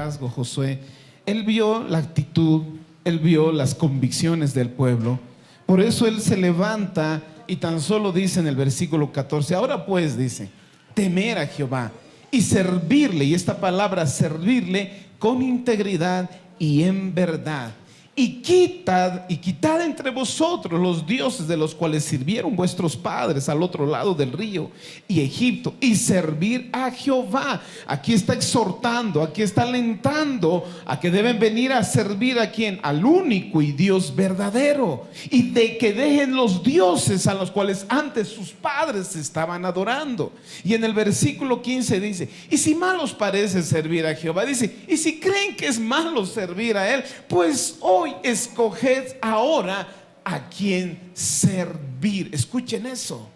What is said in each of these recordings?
liderazgo, Josué. Él vio la actitud, él vio las convicciones del pueblo. Por eso él se levanta y tan solo dice en el versículo 14: ahora pues, dice, temer a Jehová y servirle, y esta palabra servirle, con integridad y en verdad. Y quitad entre vosotros los dioses de los cuales sirvieron vuestros padres al otro lado del río y Egipto, y servir a Jehová. Aquí está exhortando, aquí está alentando a que deben venir a servir a quién, al único y Dios verdadero, y de que dejen los dioses a los cuales antes sus padres estaban adorando. Y en el versículo 15 dice: y si mal os parece servir a Jehová, dice, y si creen que es malo servir a él, pues hoy escoged ahora a quien servir. Escuchen eso.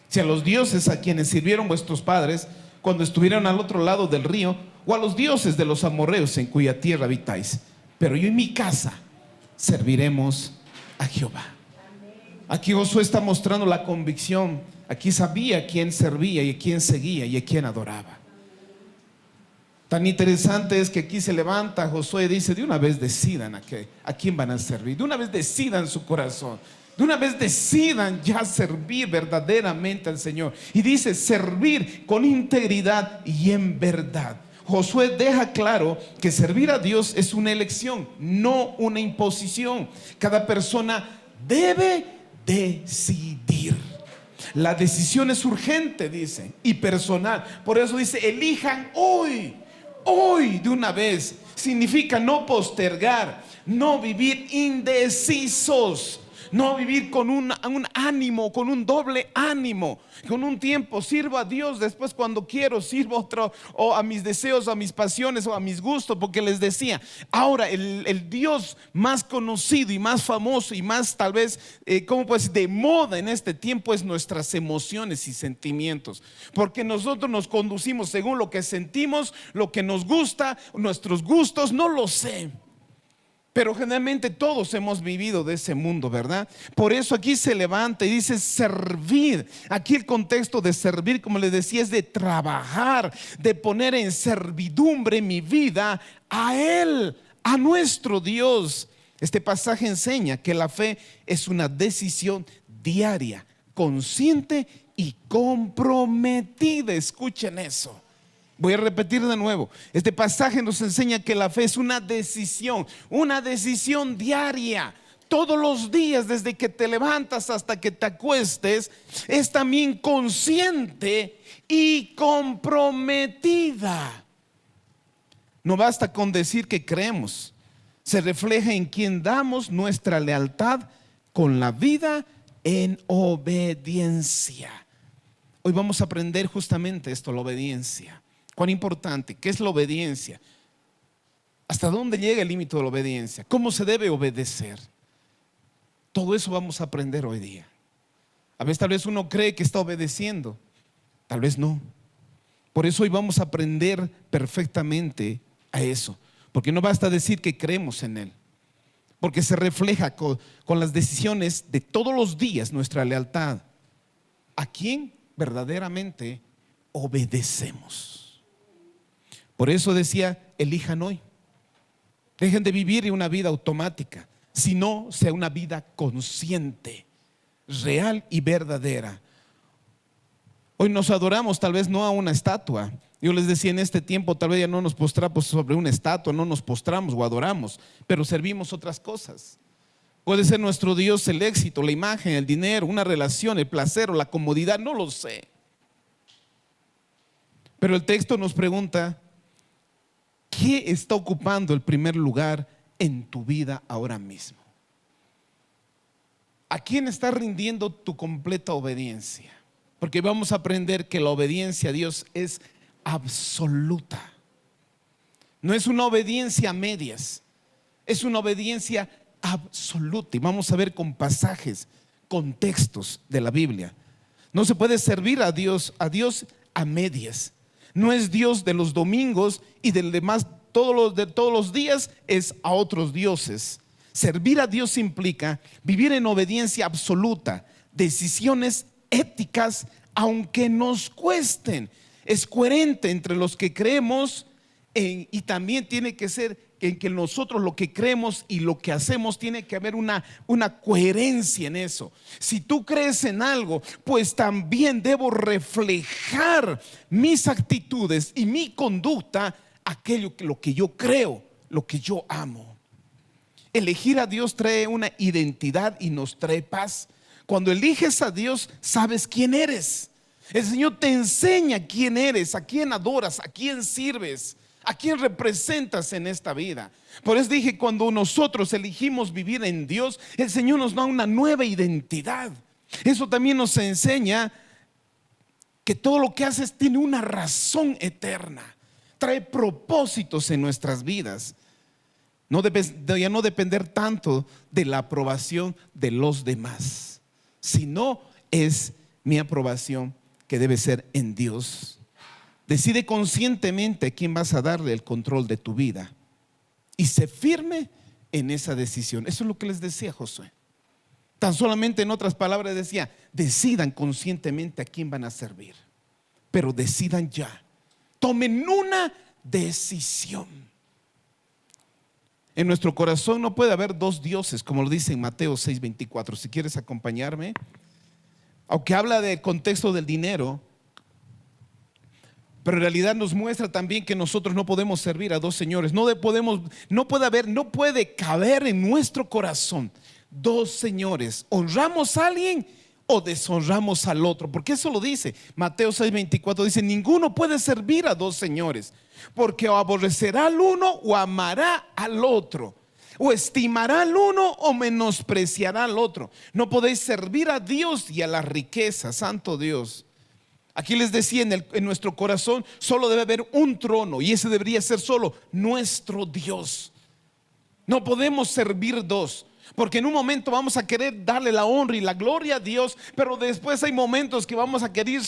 Si a los dioses a quienes sirvieron vuestros padres cuando estuvieron al otro lado del río, o a los dioses de los amorreos en cuya tierra habitáis, pero yo y mi casa serviremos a Jehová. Aquí Josué está mostrando la convicción. Aquí sabía a quién servía y a quién seguía y a quién adoraba. Tan interesante es que aquí se levanta Josué y dice: de una vez decidan a quién van a servir, de una vez decidan su corazón, de una vez decidan ya servir verdaderamente al Señor. Y dice: servir con integridad y en verdad. Josué deja claro que servir a Dios es una elección, no una imposición. Cada persona debe decidir. La decisión es urgente, dice, y personal. Por eso dice: elijan hoy. Hoy de una vez. Significa no postergar, no vivir indecisos, no vivir con un ánimo, con un doble ánimo, con un tiempo sirvo a Dios, después cuando quiero sirvo a otro, o a mis deseos, a mis pasiones o a mis gustos. Porque les decía, ahora el Dios más conocido y más famoso y más tal vez ¿cómo puedo decir?, de moda en este tiempo es nuestras emociones y sentimientos, porque nosotros nos conducimos según lo que sentimos, lo que nos gusta, nuestros gustos, no lo sé. Pero generalmente todos hemos vivido de ese mundo, ¿verdad? Por eso aquí se levanta y dice: servir. Aquí el contexto de servir, como les decía, es de trabajar, de poner en servidumbre mi vida a Él, a nuestro Dios. Este pasaje enseña que la fe es una decisión diaria, consciente y comprometida. Escuchen eso. Voy a repetir de nuevo. Este pasaje nos enseña que la fe es una decisión diaria. Todos los días, desde que te levantas hasta que te acuestes, es también consciente y comprometida. No basta con decir que creemos. Se refleja en quien damos nuestra lealtad con la vida en obediencia. Hoy vamos a aprender justamente esto, la obediencia. Cuán importante, ¿qué es la obediencia? ¿Hasta dónde llega el límite de la obediencia? ¿Cómo se debe obedecer? Todo eso vamos a aprender hoy día. A veces tal vez uno cree que está obedeciendo, tal vez no. Por eso hoy vamos a aprender perfectamente a eso, porque no basta decir que creemos en Él, porque se refleja con las decisiones de todos los días nuestra lealtad. ¿A quién verdaderamente obedecemos? Por eso decía: elijan hoy. Dejen de vivir una vida automática, sino sea una vida consciente, real y verdadera. Hoy nos adoramos tal vez no a una estatua. Yo les decía, en este tiempo tal vez ya no nos postramos sobre una estatua, no nos postramos o adoramos, pero servimos otras cosas. Puede ser nuestro Dios el éxito, la imagen, el dinero, una relación, el placer o la comodidad, no lo sé. Pero el texto nos pregunta: ¿qué está ocupando el primer lugar en tu vida ahora mismo? ¿A quién está rindiendo tu completa obediencia? Porque vamos a aprender que la obediencia a Dios es absoluta. No es una obediencia a medias, es una obediencia absoluta. Y vamos a ver con pasajes, contextos de la Biblia. No se puede servir a Dios a medias. No es Dios de los domingos y del demás de todos los días es a otros dioses. Servir a Dios implica vivir en obediencia absoluta, decisiones éticas aunque nos cuesten. Es coherente entre los que creemos y también tiene que ser en que nosotros lo que creemos y lo que hacemos tiene que haber una coherencia en eso. Si tú crees en algo, pues también debo reflejar mis actitudes y mi conducta, lo que yo creo, lo que yo amo. Elegir a Dios trae una identidad y nos trae paz. Cuando eliges a Dios, sabes quién eres. El Señor te enseña quién eres, a quién adoras, a quién sirves, a quién representas en esta vida. Por eso dije, cuando nosotros elegimos vivir en Dios, el Señor nos da una nueva identidad. Eso también nos enseña que todo lo que haces tiene una razón eterna, trae propósitos en nuestras vidas. Ya no depender tanto de la aprobación de los demás, sino es mi aprobación que debe ser en Dios. Decide conscientemente a quién vas a darle el control de tu vida y sé firme en esa decisión. Eso es lo que les decía Josué. Tan solamente, en otras palabras, decía: decidan conscientemente a quién van a servir, pero decidan ya, tomen una decisión. En nuestro corazón no puede haber dos dioses, como lo dice en Mateo 6:24. Si quieres acompañarme, aunque habla del contexto del dinero, pero en realidad nos muestra también que nosotros no podemos servir a dos señores. No puede caber en nuestro corazón dos señores. Honramos a alguien o deshonramos al otro, porque eso lo dice Mateo 6:24. Dice: ninguno puede servir a dos señores, porque o aborrecerá al uno o amará al otro, o estimará al uno o menospreciará al otro. No podéis servir a Dios y a la riqueza. Santo Dios. Aquí les decía, en nuestro corazón solo debe haber un trono, y ese debería ser solo nuestro Dios. No podemos servir dos, porque en un momento vamos a querer darle la honra y la gloria a Dios, pero después hay momentos que vamos a querer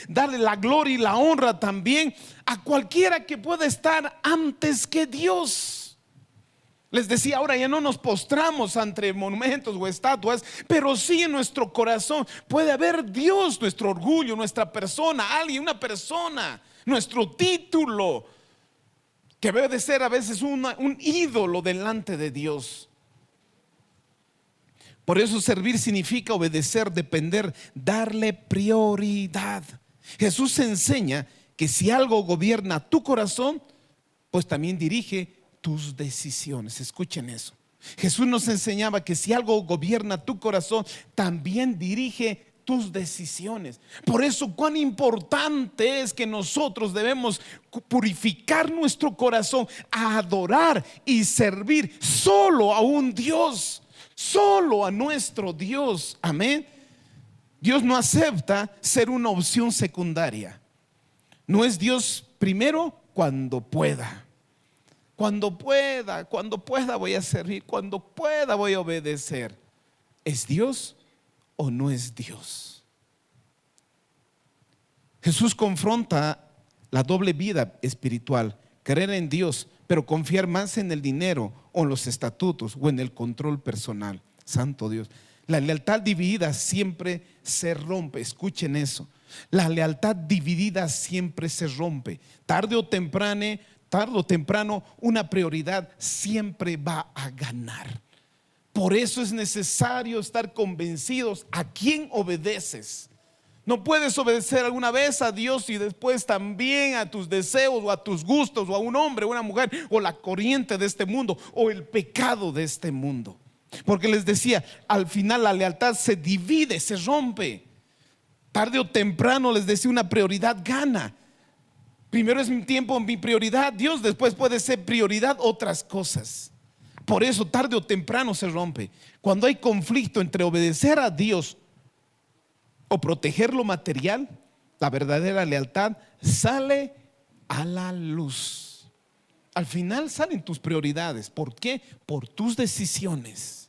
darle la gloria y la honra también a cualquiera que pueda estar antes que Dios. Les decía, ahora ya no nos postramos ante monumentos o estatuas, pero sí en nuestro corazón puede haber Dios, nuestro orgullo, nuestra persona, una persona, nuestro título, que debe de ser a veces un ídolo delante de Dios. Por eso servir significa obedecer, depender, darle prioridad. Jesús enseña que si algo gobierna tu corazón, pues también dirige tus decisiones. Escuchen eso. Jesús nos enseñaba que si algo gobierna tu corazón, también dirige tus decisiones. Por eso cuán importante es que nosotros debemos purificar nuestro corazón a adorar y servir solo a un Dios, solo a nuestro Dios. Amén. Dios no acepta ser una opción secundaria. No es Dios primero cuando pueda. Cuando pueda voy a servir, cuando pueda voy a obedecer. ¿Es Dios o no es Dios? Jesús confronta la doble vida espiritual: creer en Dios, pero confiar más en el dinero o en los estatutos o en el control personal. Santo Dios. La lealtad dividida siempre se rompe. Escuchen eso. La lealtad dividida siempre se rompe. Tarde o temprano, una prioridad siempre va a ganar. Por eso es necesario estar convencidos a quién obedeces. No puedes obedecer alguna vez a Dios y después también a tus deseos o a tus gustos o a un hombre o una mujer o la corriente de este mundo o el pecado de este mundo. Porque les decía, al final la lealtad se divide, se rompe. Tarde o temprano, les decía, una prioridad gana. Primero es mi tiempo, mi prioridad Dios, después puede ser prioridad otras cosas. Por eso tarde o temprano se rompe. Cuando hay conflicto entre obedecer a Dios o proteger lo material, la verdadera lealtad sale a la luz. Al final salen tus prioridades. ¿Por qué? Por tus decisiones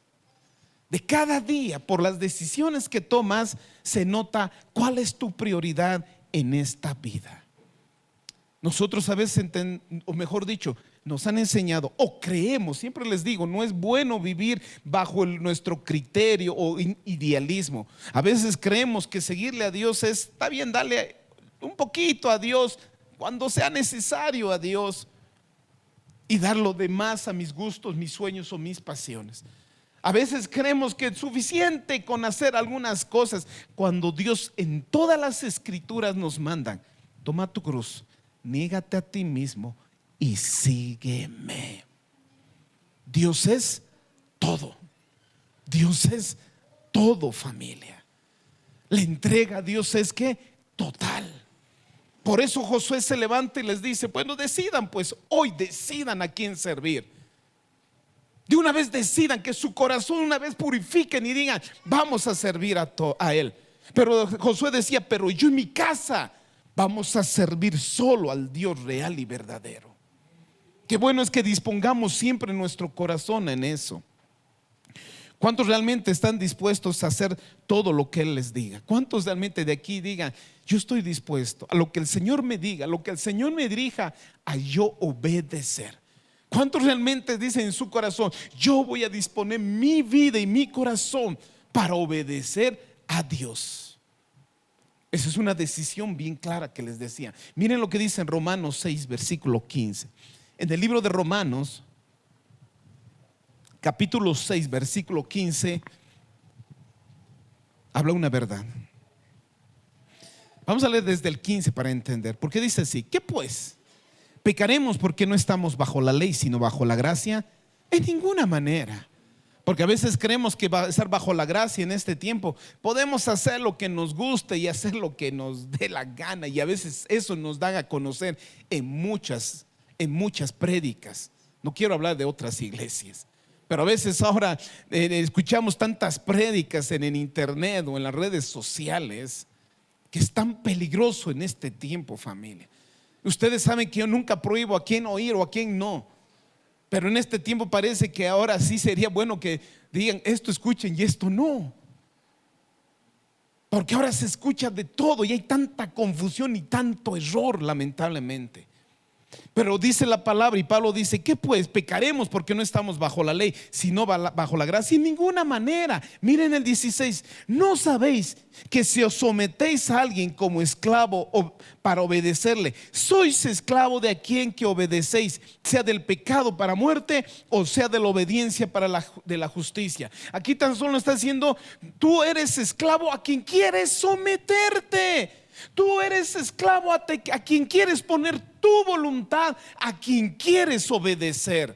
de cada día. Por las decisiones que tomas se nota cuál es tu prioridad en esta vida. Nosotros a veces, o mejor dicho, nos han enseñado o creemos, siempre les digo, no es bueno vivir bajo nuestro criterio o idealismo. A veces creemos que seguirle a Dios está bien, darle un poquito a Dios cuando sea necesario a Dios, y dar lo demás a mis gustos, mis sueños o mis pasiones. A veces creemos que es suficiente con hacer algunas cosas, cuando Dios en todas las escrituras nos mandan: toma tu cruz, niégate a ti mismo y sígueme. Dios es todo. Dios es todo, familia. La entrega a Dios es que total. Por eso Josué se levanta y les dice: bueno, decidan pues, hoy decidan a quién servir. De una vez decidan, que su corazón una vez purifiquen y digan: vamos a servir a Él. Pero Josué decía: pero yo y mi casa vamos a servir solo al Dios real y verdadero. Qué bueno es que dispongamos siempre nuestro corazón en eso. ¿Cuántos realmente están dispuestos a hacer todo lo que Él les diga? ¿Cuántos realmente de aquí digan: yo estoy dispuesto a lo que el Señor me diga, a lo que el Señor me dirija, a yo obedecer? ¿Cuántos realmente dicen en su corazón: yo voy a disponer mi vida y mi corazón para obedecer a Dios? Esa es una decisión bien clara que les decía. Miren lo que dice en Romanos 6, versículo 15. En el libro de Romanos, capítulo 6, versículo 15, habla una verdad. Vamos a leer desde el 15 para entender. Porque dice así: ¿qué pues? ¿Pecaremos porque no estamos bajo la ley, sino bajo la gracia? En ninguna manera. Porque a veces creemos que va a estar bajo la gracia en este tiempo podemos hacer lo que nos guste y hacer lo que nos dé la gana, y a veces eso nos dan a conocer en muchas prédicas. No quiero hablar de otras iglesias, pero a veces ahora escuchamos tantas prédicas en el internet o en las redes sociales, que es tan peligroso en este tiempo, familia. Ustedes saben que yo nunca prohíbo a quién oír o a quién no, pero en este tiempo parece que ahora sí sería bueno que digan: esto escuchen y esto no. Porque ahora se escucha de todo y hay tanta confusión y tanto error, lamentablemente. Pero dice la palabra, y Pablo dice: ¿qué pues? ¿Pecaremos porque no estamos bajo la ley, sino bajo la gracia? En ninguna manera. Miren el 16: ¿no sabéis que si os sometéis a alguien como esclavo para obedecerle, sois esclavo de a quien que obedecéis, sea del pecado para muerte o sea de la obediencia de la justicia? Aquí tan solo está diciendo: tú eres esclavo a quien quieres someterte. Tú eres esclavo a quien quieres poner tu voluntad, a quien quieres obedecer,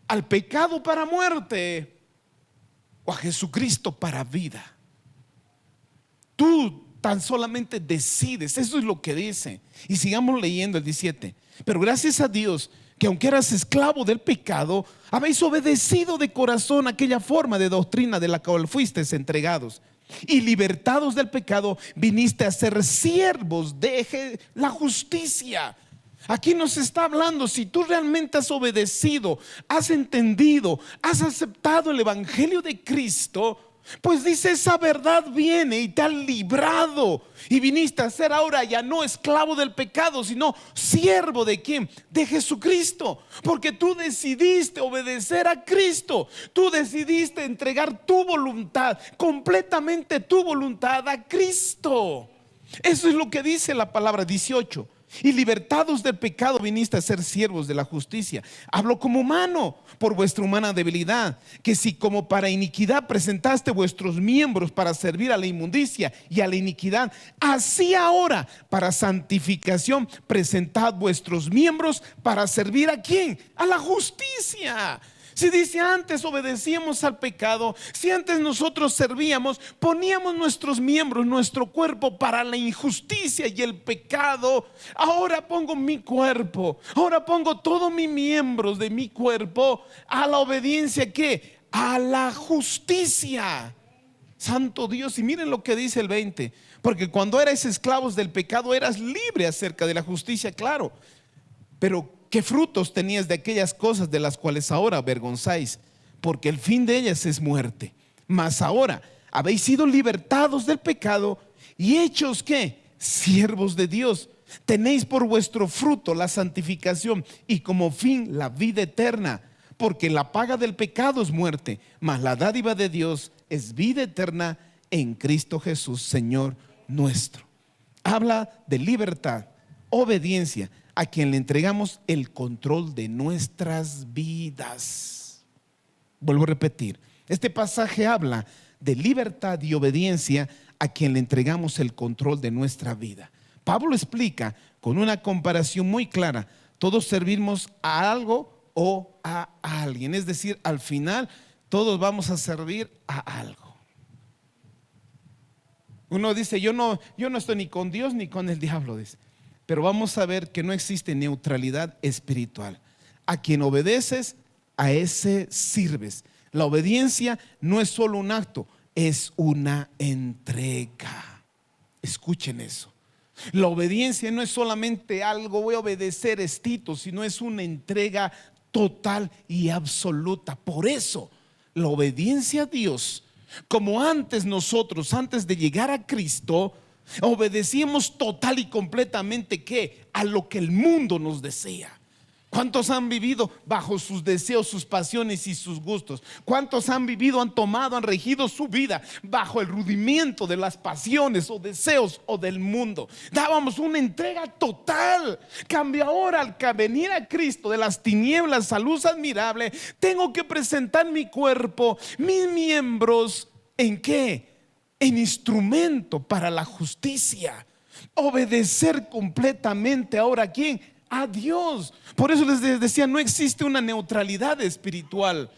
al pecado para muerte o a Jesucristo para vida. Tú tan solamente decides. Eso es lo que dice. Y sigamos leyendo el 17. Pero gracias a Dios que aunque eras esclavo del pecado, habéis obedecido de corazón aquella forma de doctrina de la cual fuisteis entregados, y libertados del pecado viniste a ser siervos de la justicia. Aquí nos está hablando: si tú realmente has obedecido, has entendido, has aceptado el evangelio de Cristo, pues dice: esa verdad viene y te ha librado, y viniste a ser ahora ya no esclavo del pecado, sino siervo ¿de quién? De Jesucristo. Porque tú decidiste obedecer a Cristo. Tú decidiste entregar tu voluntad, completamente tu voluntad, a Cristo. Eso es lo que dice la palabra. 18: y libertados del pecado viniste a ser siervos de la justicia. Hablo como humano, por vuestra humana debilidad, que si como para iniquidad presentaste vuestros miembros para servir a la inmundicia y a la iniquidad, así ahora para santificación presentad vuestros miembros para servir ¿a quién? A la justicia. Si dice: antes obedecíamos al pecado, si antes nosotros servíamos, poníamos nuestros miembros, nuestro cuerpo para la injusticia y el pecado, ahora pongo mi cuerpo, ahora pongo todos mis miembros de mi cuerpo a la obediencia, ¿qué? A la justicia. Santo Dios. Y miren lo que dice el 20: porque cuando erais esclavos del pecado eras libre acerca de la justicia, claro. Pero ¿qué frutos tenías de aquellas cosas de las cuales ahora avergonzáis? Porque el fin de ellas es muerte. Mas ahora habéis sido libertados del pecado y hechos ¿qué? Siervos de Dios. Tenéis por vuestro fruto la santificación y como fin la vida eterna. Porque la paga del pecado es muerte, mas la dádiva de Dios es vida eterna en Cristo Jesús, Señor nuestro. Habla de libertad, obediencia a quien le entregamos el control de nuestras vidas. Vuelvo a repetir, este pasaje habla de libertad y obediencia a quien le entregamos el control de nuestra vida. Pablo explica con una comparación muy clara: todos servimos a algo o a alguien, es decir, al final todos vamos a servir a algo. Uno dice, yo no estoy ni con Dios ni con el diablo, dice. Pero vamos a ver que no existe neutralidad espiritual. A quien obedeces, a ese sirves. La obediencia no es solo un acto, es una entrega. Escuchen eso. La obediencia no es solamente algo, voy a obedecer estito, sino es una entrega total y absoluta. Por eso, la obediencia a Dios, como nosotros, antes de llegar a Cristo, obedecíamos total y completamente ¿qué? A lo que el mundo nos desea. ¿Cuántos han vivido bajo sus deseos, sus pasiones y sus gustos? ¿Cuántos han vivido, han tomado, han regido su vida bajo el rudimiento de las pasiones o deseos o del mundo? Dábamos una entrega total. Cambia ahora, al venir a Cristo de las tinieblas a luz admirable, tengo que presentar mi cuerpo, mis miembros, ¿en qué? En instrumento para la justicia. Obedecer completamente ahora ¿a quién? A Dios. Por eso les decía, no existe una neutralidad espiritual.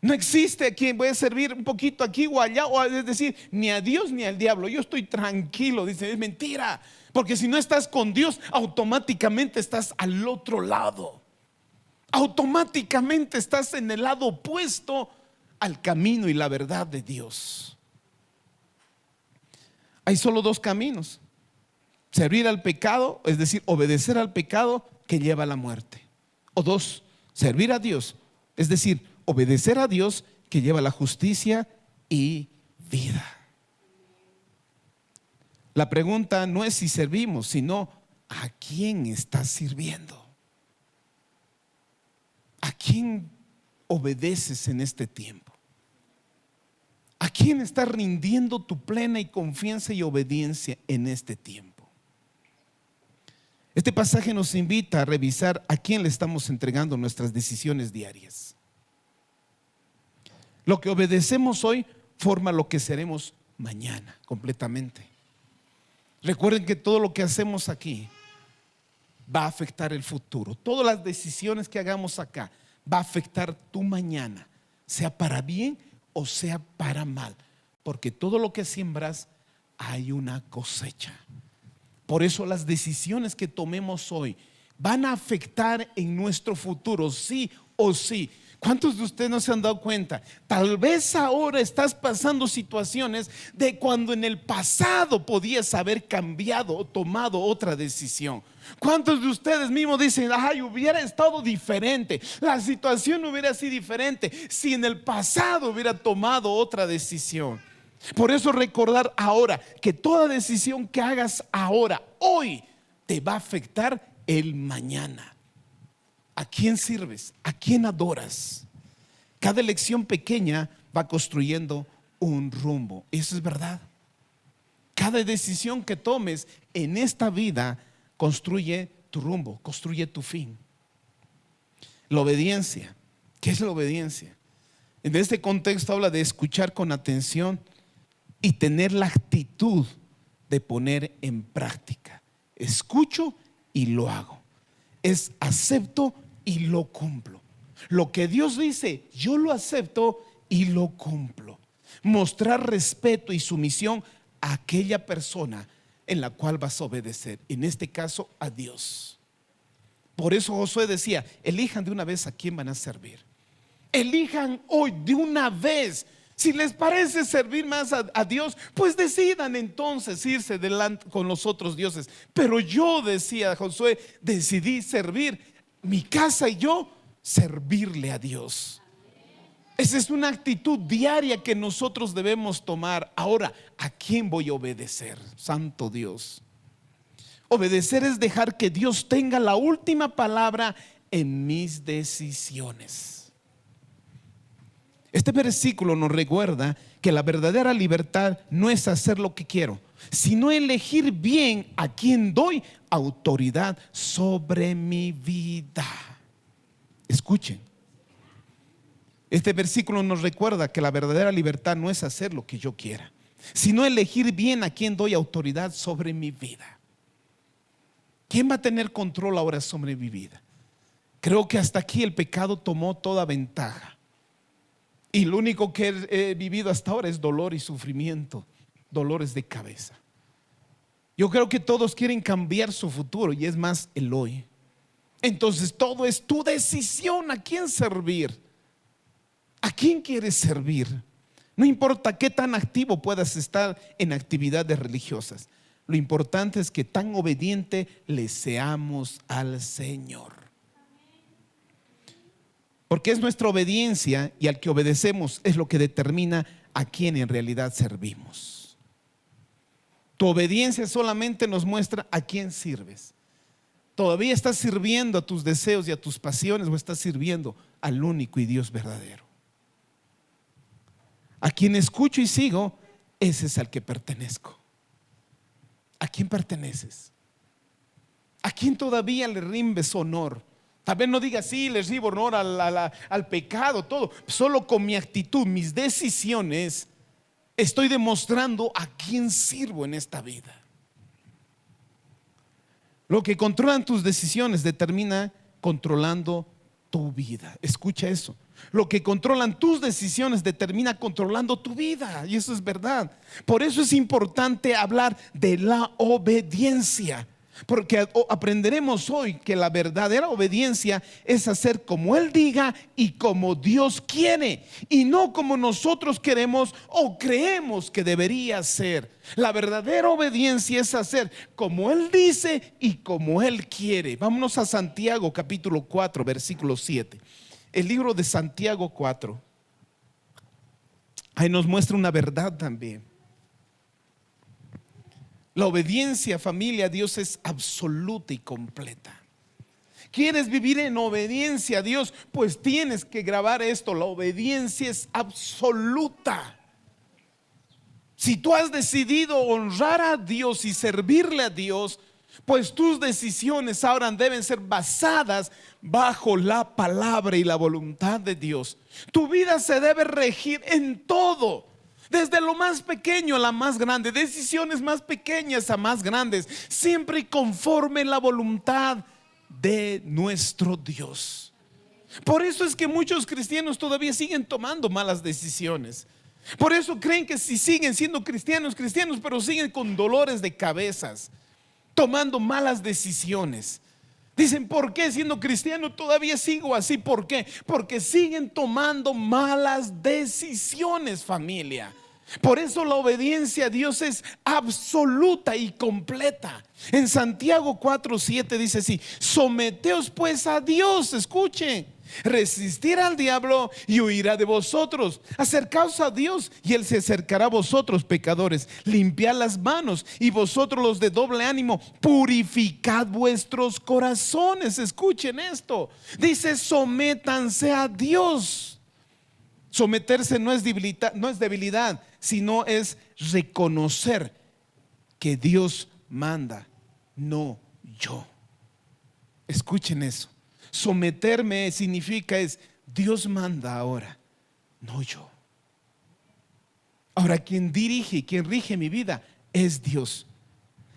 No existe a quien voy a servir un poquito aquí o allá, o es decir, ni a Dios ni al diablo. Yo estoy tranquilo, dice, es mentira. Porque si no estás con Dios, automáticamente estás al otro lado. Automáticamente estás en el lado opuesto al camino y la verdad de Dios. Hay solo dos caminos: servir al pecado, es decir, obedecer al pecado que lleva a la muerte. O dos, servir a Dios, es decir, obedecer a Dios que lleva a la justicia y vida. La pregunta no es si servimos, sino ¿a quién estás sirviendo? ¿A quién obedeces en este tiempo? ¿A quién estás rindiendo tu plena y confianza y obediencia en este tiempo? Este pasaje nos invita a revisar a quién le estamos entregando nuestras decisiones diarias. Lo que obedecemos hoy forma lo que seremos mañana completamente. Recuerden que todo lo que hacemos aquí va a afectar el futuro. Todas las decisiones que hagamos acá va a afectar tu mañana, sea para bien o sea para mal, porque todo lo que siembras hay una cosecha. Por eso las decisiones que tomemos hoy van a afectar en nuestro futuro, sí o sí. ¿Cuántos de ustedes no se han dado cuenta? Tal vez ahora estás pasando situaciones de cuando en el pasado podías haber cambiado o tomado otra decisión. ¿Cuántos de ustedes mismos dicen, ay, hubiera estado diferente, la situación hubiera sido diferente si en el pasado hubiera tomado otra decisión? Por eso recordar ahora que toda decisión que hagas ahora, hoy, te va a afectar el mañana. ¿A quién sirves? ¿A quién adoras? Cada elección pequeña va construyendo un rumbo. Eso es verdad. Cada decisión que tomes en esta vida construye tu rumbo, construye tu fin. La obediencia. ¿Qué es la obediencia? En este contexto habla de escuchar con atención y tener la actitud de poner en práctica. Escucho y lo hago. Es acepto y lo cumplo. Lo que Dios dice, yo lo acepto y lo cumplo. Mostrar respeto y sumisión a aquella persona en la cual vas a obedecer, en este caso a Dios. Por eso Josué decía, elijan de una vez a quién van a servir. Elijan hoy de una vez. Si les parece servir más a Dios, pues decidan entonces irse delante con los otros dioses. Pero yo, decía Josué, decidí servir mi casa y yo servirle a Dios. Esa es una actitud diaria que nosotros debemos tomar. Ahora, ¿a quién voy a obedecer? Santo Dios. Obedecer es dejar que Dios tenga la última palabra en mis decisiones. Este versículo nos recuerda que la verdadera libertad no es hacer lo que quiero, sino elegir bien a quién doy autoridad sobre mi vida. Escuchen, este versículo nos recuerda que la verdadera libertad no es hacer lo que yo quiera, sino elegir bien a quién doy autoridad sobre mi vida. ¿Quién va a tener control ahora sobre mi vida? Creo que hasta aquí el pecado tomó toda ventaja, y lo único que he vivido hasta ahora es dolor y sufrimiento, dolores de cabeza. Yo creo que todos quieren cambiar su futuro, y es más el hoy. Entonces todo es tu decisión a quién servir. ¿A quién quieres servir? No importa qué tan activo puedas estar en actividades religiosas, lo importante es que tan obediente le seamos al Señor. Porque es nuestra obediencia y al que obedecemos es lo que determina a quién en realidad servimos. Tu obediencia solamente nos muestra a quién sirves. ¿Todavía estás sirviendo a tus deseos y a tus pasiones, o estás sirviendo al único y Dios verdadero? A quien escucho y sigo, ese es al que pertenezco. ¿A quién perteneces? ¿A quién todavía le rindes honor? Tal vez no digas sí, les rindo honor al pecado, todo. Solo con mi actitud, mis decisiones, estoy demostrando a quién sirvo en esta vida. Lo que controlan tus decisiones determina controlando tu vida. Escucha eso. Lo que controlan tus decisiones determina controlando tu vida, y eso es verdad. Por eso es importante hablar de la obediencia, porque aprenderemos hoy que la verdadera obediencia es hacer como Él diga y como Dios quiere, y no como nosotros queremos o creemos que debería ser. La verdadera obediencia es hacer como Él dice y como Él quiere. Vámonos a Santiago capítulo 4 versículo 7. El libro de Santiago 4, ahí nos muestra una verdad también. La obediencia, familia, a Dios es absoluta y completa. ¿Quieres vivir en obediencia a Dios? Pues tienes que grabar esto: la obediencia es absoluta. Si tú has decidido honrar a Dios y servirle a Dios, pues tus decisiones ahora deben ser basadas bajo la palabra y la voluntad de Dios. Tu vida se debe regir en todo, desde lo más pequeño a la más grande, decisiones más pequeñas a más grandes, siempre conforme la voluntad de nuestro Dios. Por eso es que muchos cristianos todavía siguen tomando malas decisiones. Por eso creen que si siguen siendo cristianos, pero siguen con dolores de cabezas, tomando malas decisiones. Dicen, ¿por qué siendo cristiano todavía sigo así? ¿Por qué? Porque siguen tomando malas decisiones, familia. Por eso la obediencia a Dios es absoluta y completa. En Santiago 4:7 dice así: someteos pues a Dios. Escuchen: resistir al diablo y huirá de vosotros. Acercaos a Dios y Él se acercará a vosotros, pecadores. Limpiad las manos, y vosotros los de doble ánimo, purificad vuestros corazones. Escuchen esto: dice, sométanse a Dios. Someterse no es debilidad, sino es reconocer que Dios manda, no yo. Escuchen eso. Someterme significa Dios manda ahora, no yo. Ahora, quien dirige y quien rige mi vida es Dios.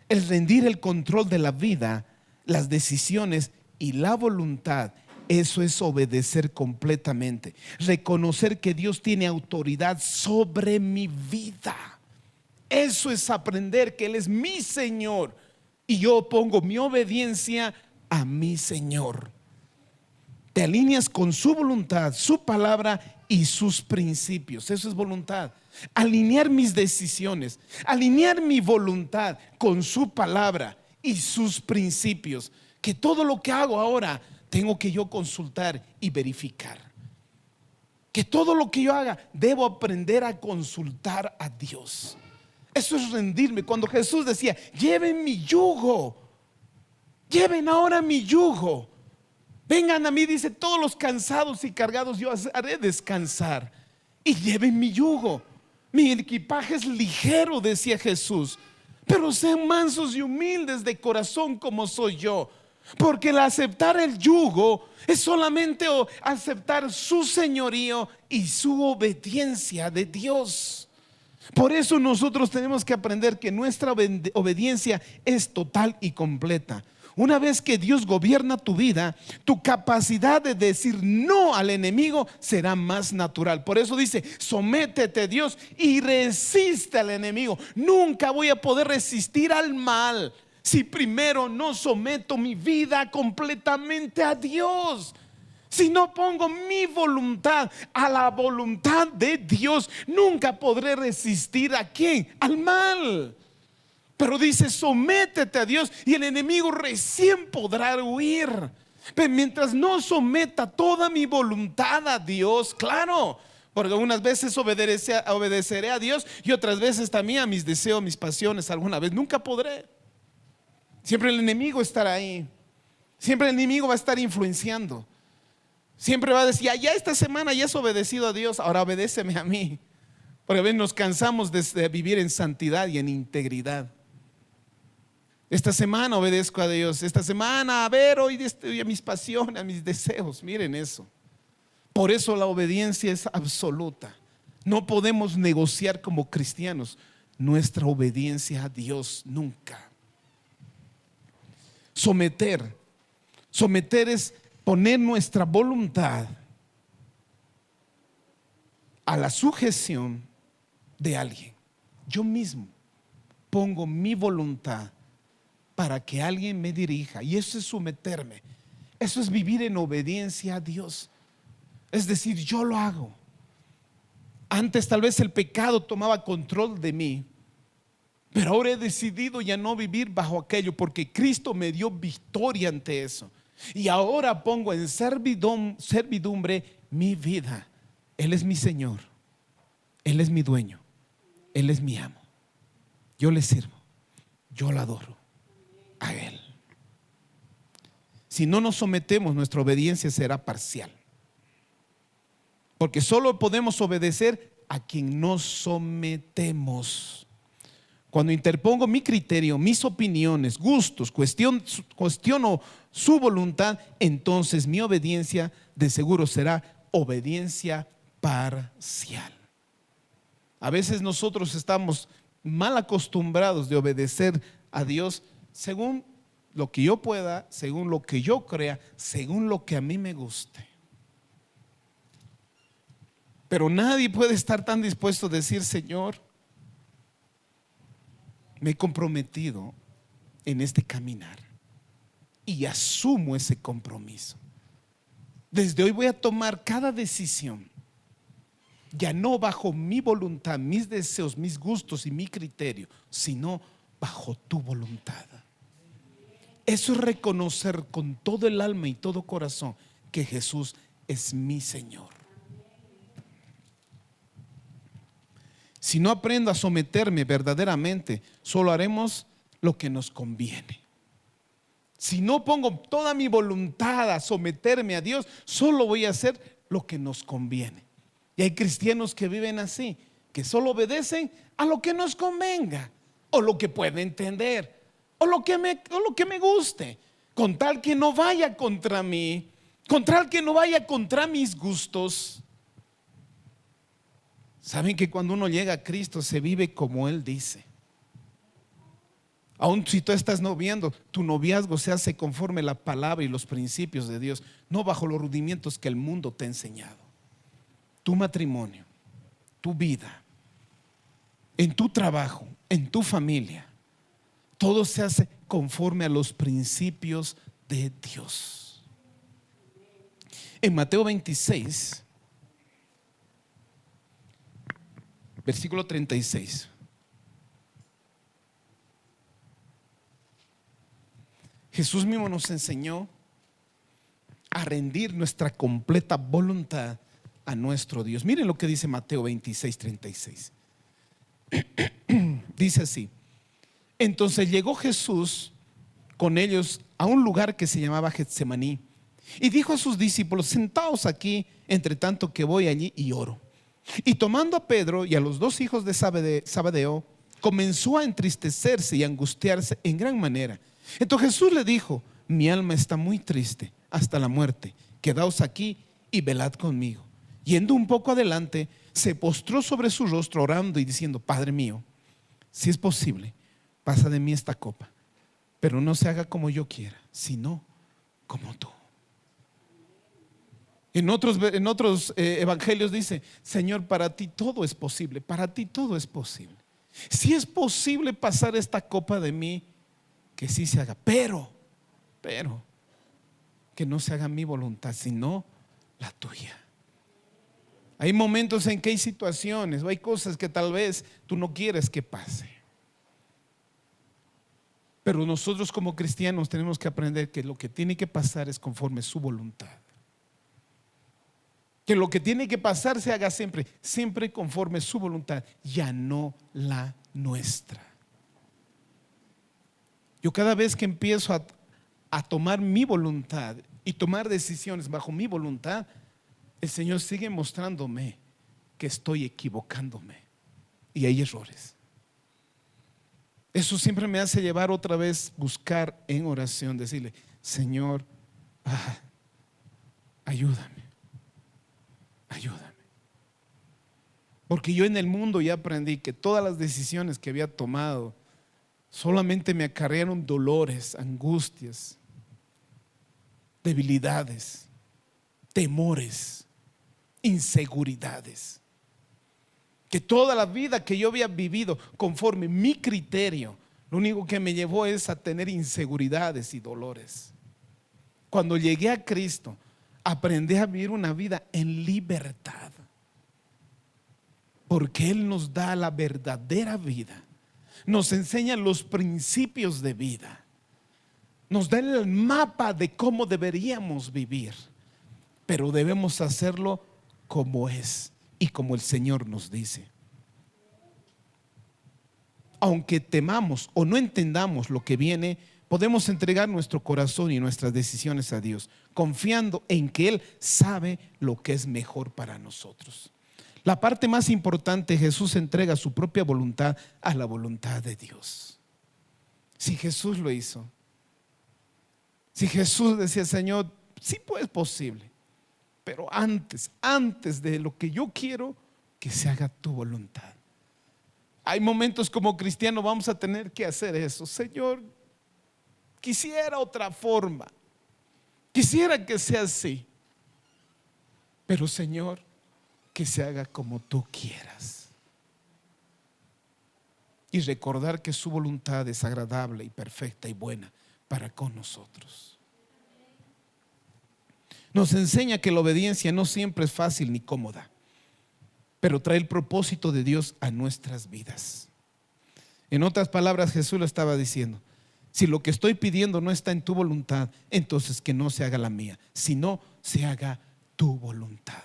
El rendir el control de la vida, las decisiones y la voluntad, eso es obedecer completamente. Reconocer que Dios tiene autoridad sobre mi vida. Eso es aprender que Él es mi Señor y yo pongo mi obediencia a mi Señor. Te alineas con su voluntad, su palabra y sus principios. Eso es voluntad. Alinear mis decisiones, alinear mi voluntad con su palabra y sus principios. Que todo lo que hago ahora tengo que yo consultar y verificar. Que todo lo que yo haga debo aprender a consultar a Dios. Eso es rendirme. Cuando Jesús decía, lleven mi yugo, lleven ahora mi yugo, vengan a mí, dice, todos los cansados y cargados, yo haré descansar. Y lleven mi yugo. Mi equipaje es ligero, decía Jesús, pero sean mansos y humildes de corazón como soy yo. Porque el aceptar el yugo es solamente aceptar su señorío y su obediencia de Dios. Por eso nosotros tenemos que aprender que nuestra obediencia es total y completa. Una vez que Dios gobierna tu vida, tu capacidad de decir no al enemigo será más natural. Por eso dice: sométete a Dios y resiste al enemigo. Nunca voy a poder resistir al mal si primero no someto mi vida completamente a Dios. Si no pongo mi voluntad a la voluntad de Dios, nunca podré resistir ¿a quién? Al mal. Pero dice: sométete a Dios y el enemigo recién podrá huir. Pero mientras no someta toda mi voluntad a Dios, claro, porque unas veces obedeceré a Dios y otras veces también a mis deseos, mis pasiones. Alguna vez nunca podré. Siempre el enemigo estará ahí. Siempre el enemigo va a estar influenciando. Siempre va a decir: ya esta semana ya has obedecido a Dios, ahora obedéceme a mí. Porque a veces nos cansamos de vivir en santidad y en integridad. Esta semana obedezco a Dios. Esta semana, hoy a mis pasiones, a mis deseos. Miren eso. Por eso la obediencia es absoluta. No podemos negociar como cristianos nuestra obediencia a Dios nunca. Someter es poner nuestra voluntad a la sujeción de alguien. Yo mismo pongo mi voluntad para que alguien me dirija, y eso es someterme. Eso es vivir en obediencia a Dios. Es decir, yo lo hago. Antes tal vez el pecado tomaba control de mí, pero ahora he decidido ya no vivir bajo aquello, porque Cristo me dio victoria ante eso. Y ahora pongo en servidumbre mi vida. Él es mi Señor, Él es mi dueño, Él es mi amo. Yo le sirvo, yo lo adoro a Él. Si no nos sometemos, nuestra obediencia será parcial, porque solo podemos obedecer a quien nos sometemos. Cuando interpongo mi criterio, mis opiniones, gustos, cuestiono su voluntad, entonces mi obediencia de seguro será obediencia parcial. A veces nosotros estamos mal acostumbrados de obedecer a Dios según lo que yo pueda, según lo que yo crea, según lo que a mí me guste. Pero nadie puede estar tan dispuesto a decir: Señor, me he comprometido en este caminar y asumo ese compromiso. Desde hoy voy a tomar cada decisión, ya no bajo mi voluntad, mis deseos, mis gustos y mi criterio, sino bajo tu voluntad. Eso es reconocer con todo el alma y todo corazón que Jesús es mi Señor. Si no aprendo a someterme verdaderamente, solo haremos lo que nos conviene. Si no pongo toda mi voluntad a someterme a Dios, solo voy a hacer lo que nos conviene. Y hay cristianos que viven así, que solo obedecen a lo que nos convenga, o lo que pueda entender, o lo que me guste, con tal que no vaya contra mí, con tal que no vaya contra mis gustos. Saben que cuando uno llega a Cristo se vive como Él dice. Aun si tú estás noviando, tu noviazgo se hace conforme la palabra y los principios de Dios, no bajo los rudimentos que el mundo te ha enseñado. Tu matrimonio, tu vida, en tu trabajo, en tu familia, todo se hace conforme a los principios de Dios. En Mateo 26, versículo 36. Jesús mismo nos enseñó a rendir nuestra completa voluntad a nuestro Dios. Miren lo que dice Mateo 26, 36. Dice así: entonces llegó Jesús con ellos a un lugar que se llamaba Getsemaní y dijo a sus discípulos: sentaos aquí, entre tanto que voy allí y oro. Y tomando a Pedro y a los dos hijos de Zebedeo, comenzó a entristecerse y a angustiarse en gran manera. Entonces Jesús le dijo: mi alma está muy triste hasta la muerte, quedaos aquí y velad conmigo. Yendo un poco adelante, se postró sobre su rostro orando y diciendo: Padre mío, si es posible, pasa de mí esta copa, pero no se haga como yo quiera, sino como tú. En otros evangelios dice: Señor, para ti todo es posible, para ti todo es posible. Si es posible pasar esta copa de mí, que sí se haga, pero que no se haga mi voluntad, sino la tuya. Hay momentos en que hay situaciones o hay cosas que tal vez tú no quieres que pase, pero nosotros como cristianos tenemos que aprender que lo que tiene que pasar es conforme su voluntad. Que lo que tiene que pasar se haga siempre conforme su voluntad, ya no la nuestra. Yo cada vez que empiezo a tomar mi voluntad y tomar decisiones bajo mi voluntad, el Señor sigue mostrándome que estoy equivocándome y hay errores. Eso siempre me hace llevar otra vez, buscar en oración, decirle: Señor, ayúdame. Porque yo en el mundo ya aprendí que todas las decisiones que había tomado solamente me acarrearon dolores, angustias, debilidades, temores, inseguridades. Que toda la vida que yo había vivido conforme mi criterio, lo único que me llevó es a tener inseguridades y dolores. Cuando llegué a Cristo, aprendí a vivir una vida en libertad, porque Él nos da la verdadera vida, nos enseña los principios de vida, nos da el mapa de cómo deberíamos vivir, pero debemos hacerlo como es y como el Señor nos dice. Aunque temamos o no entendamos lo que viene, podemos entregar nuestro corazón y nuestras decisiones a Dios, confiando en que Él sabe lo que es mejor para nosotros. La parte más importante: Jesús entrega su propia voluntad a la voluntad de Dios. Si Jesús lo hizo, si Jesús decía: Señor, sí pues es posible, pero antes de lo que yo quiero, que se haga tu voluntad. Hay momentos como cristianos vamos a tener que hacer eso. Señor, quisiera otra forma, quisiera que sea así, pero Señor, que se haga como tú quieras. Y recordar que su voluntad es agradable y perfecta y buena para con nosotros. Nos enseña que la obediencia no siempre es fácil ni cómoda, pero trae el propósito de Dios a nuestras vidas. En otras palabras, Jesús lo estaba diciendo: si lo que estoy pidiendo no está en tu voluntad, entonces que no se haga la mía, sino se haga tu voluntad.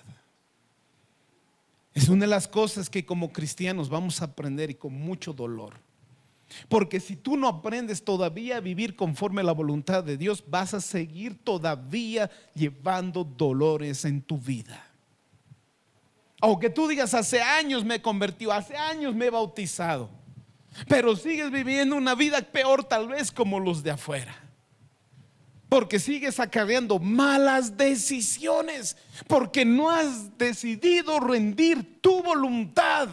Es una de las cosas que como cristianos vamos a aprender, y con mucho dolor. Porque si tú no aprendes todavía a vivir conforme a la voluntad de Dios, vas a seguir todavía llevando dolores en tu vida. Aunque tú digas: hace años me he convertido, hace años me he bautizado, pero sigues viviendo una vida peor tal vez como los de afuera, porque sigues acarreando malas decisiones, porque no has decidido rendir tu voluntad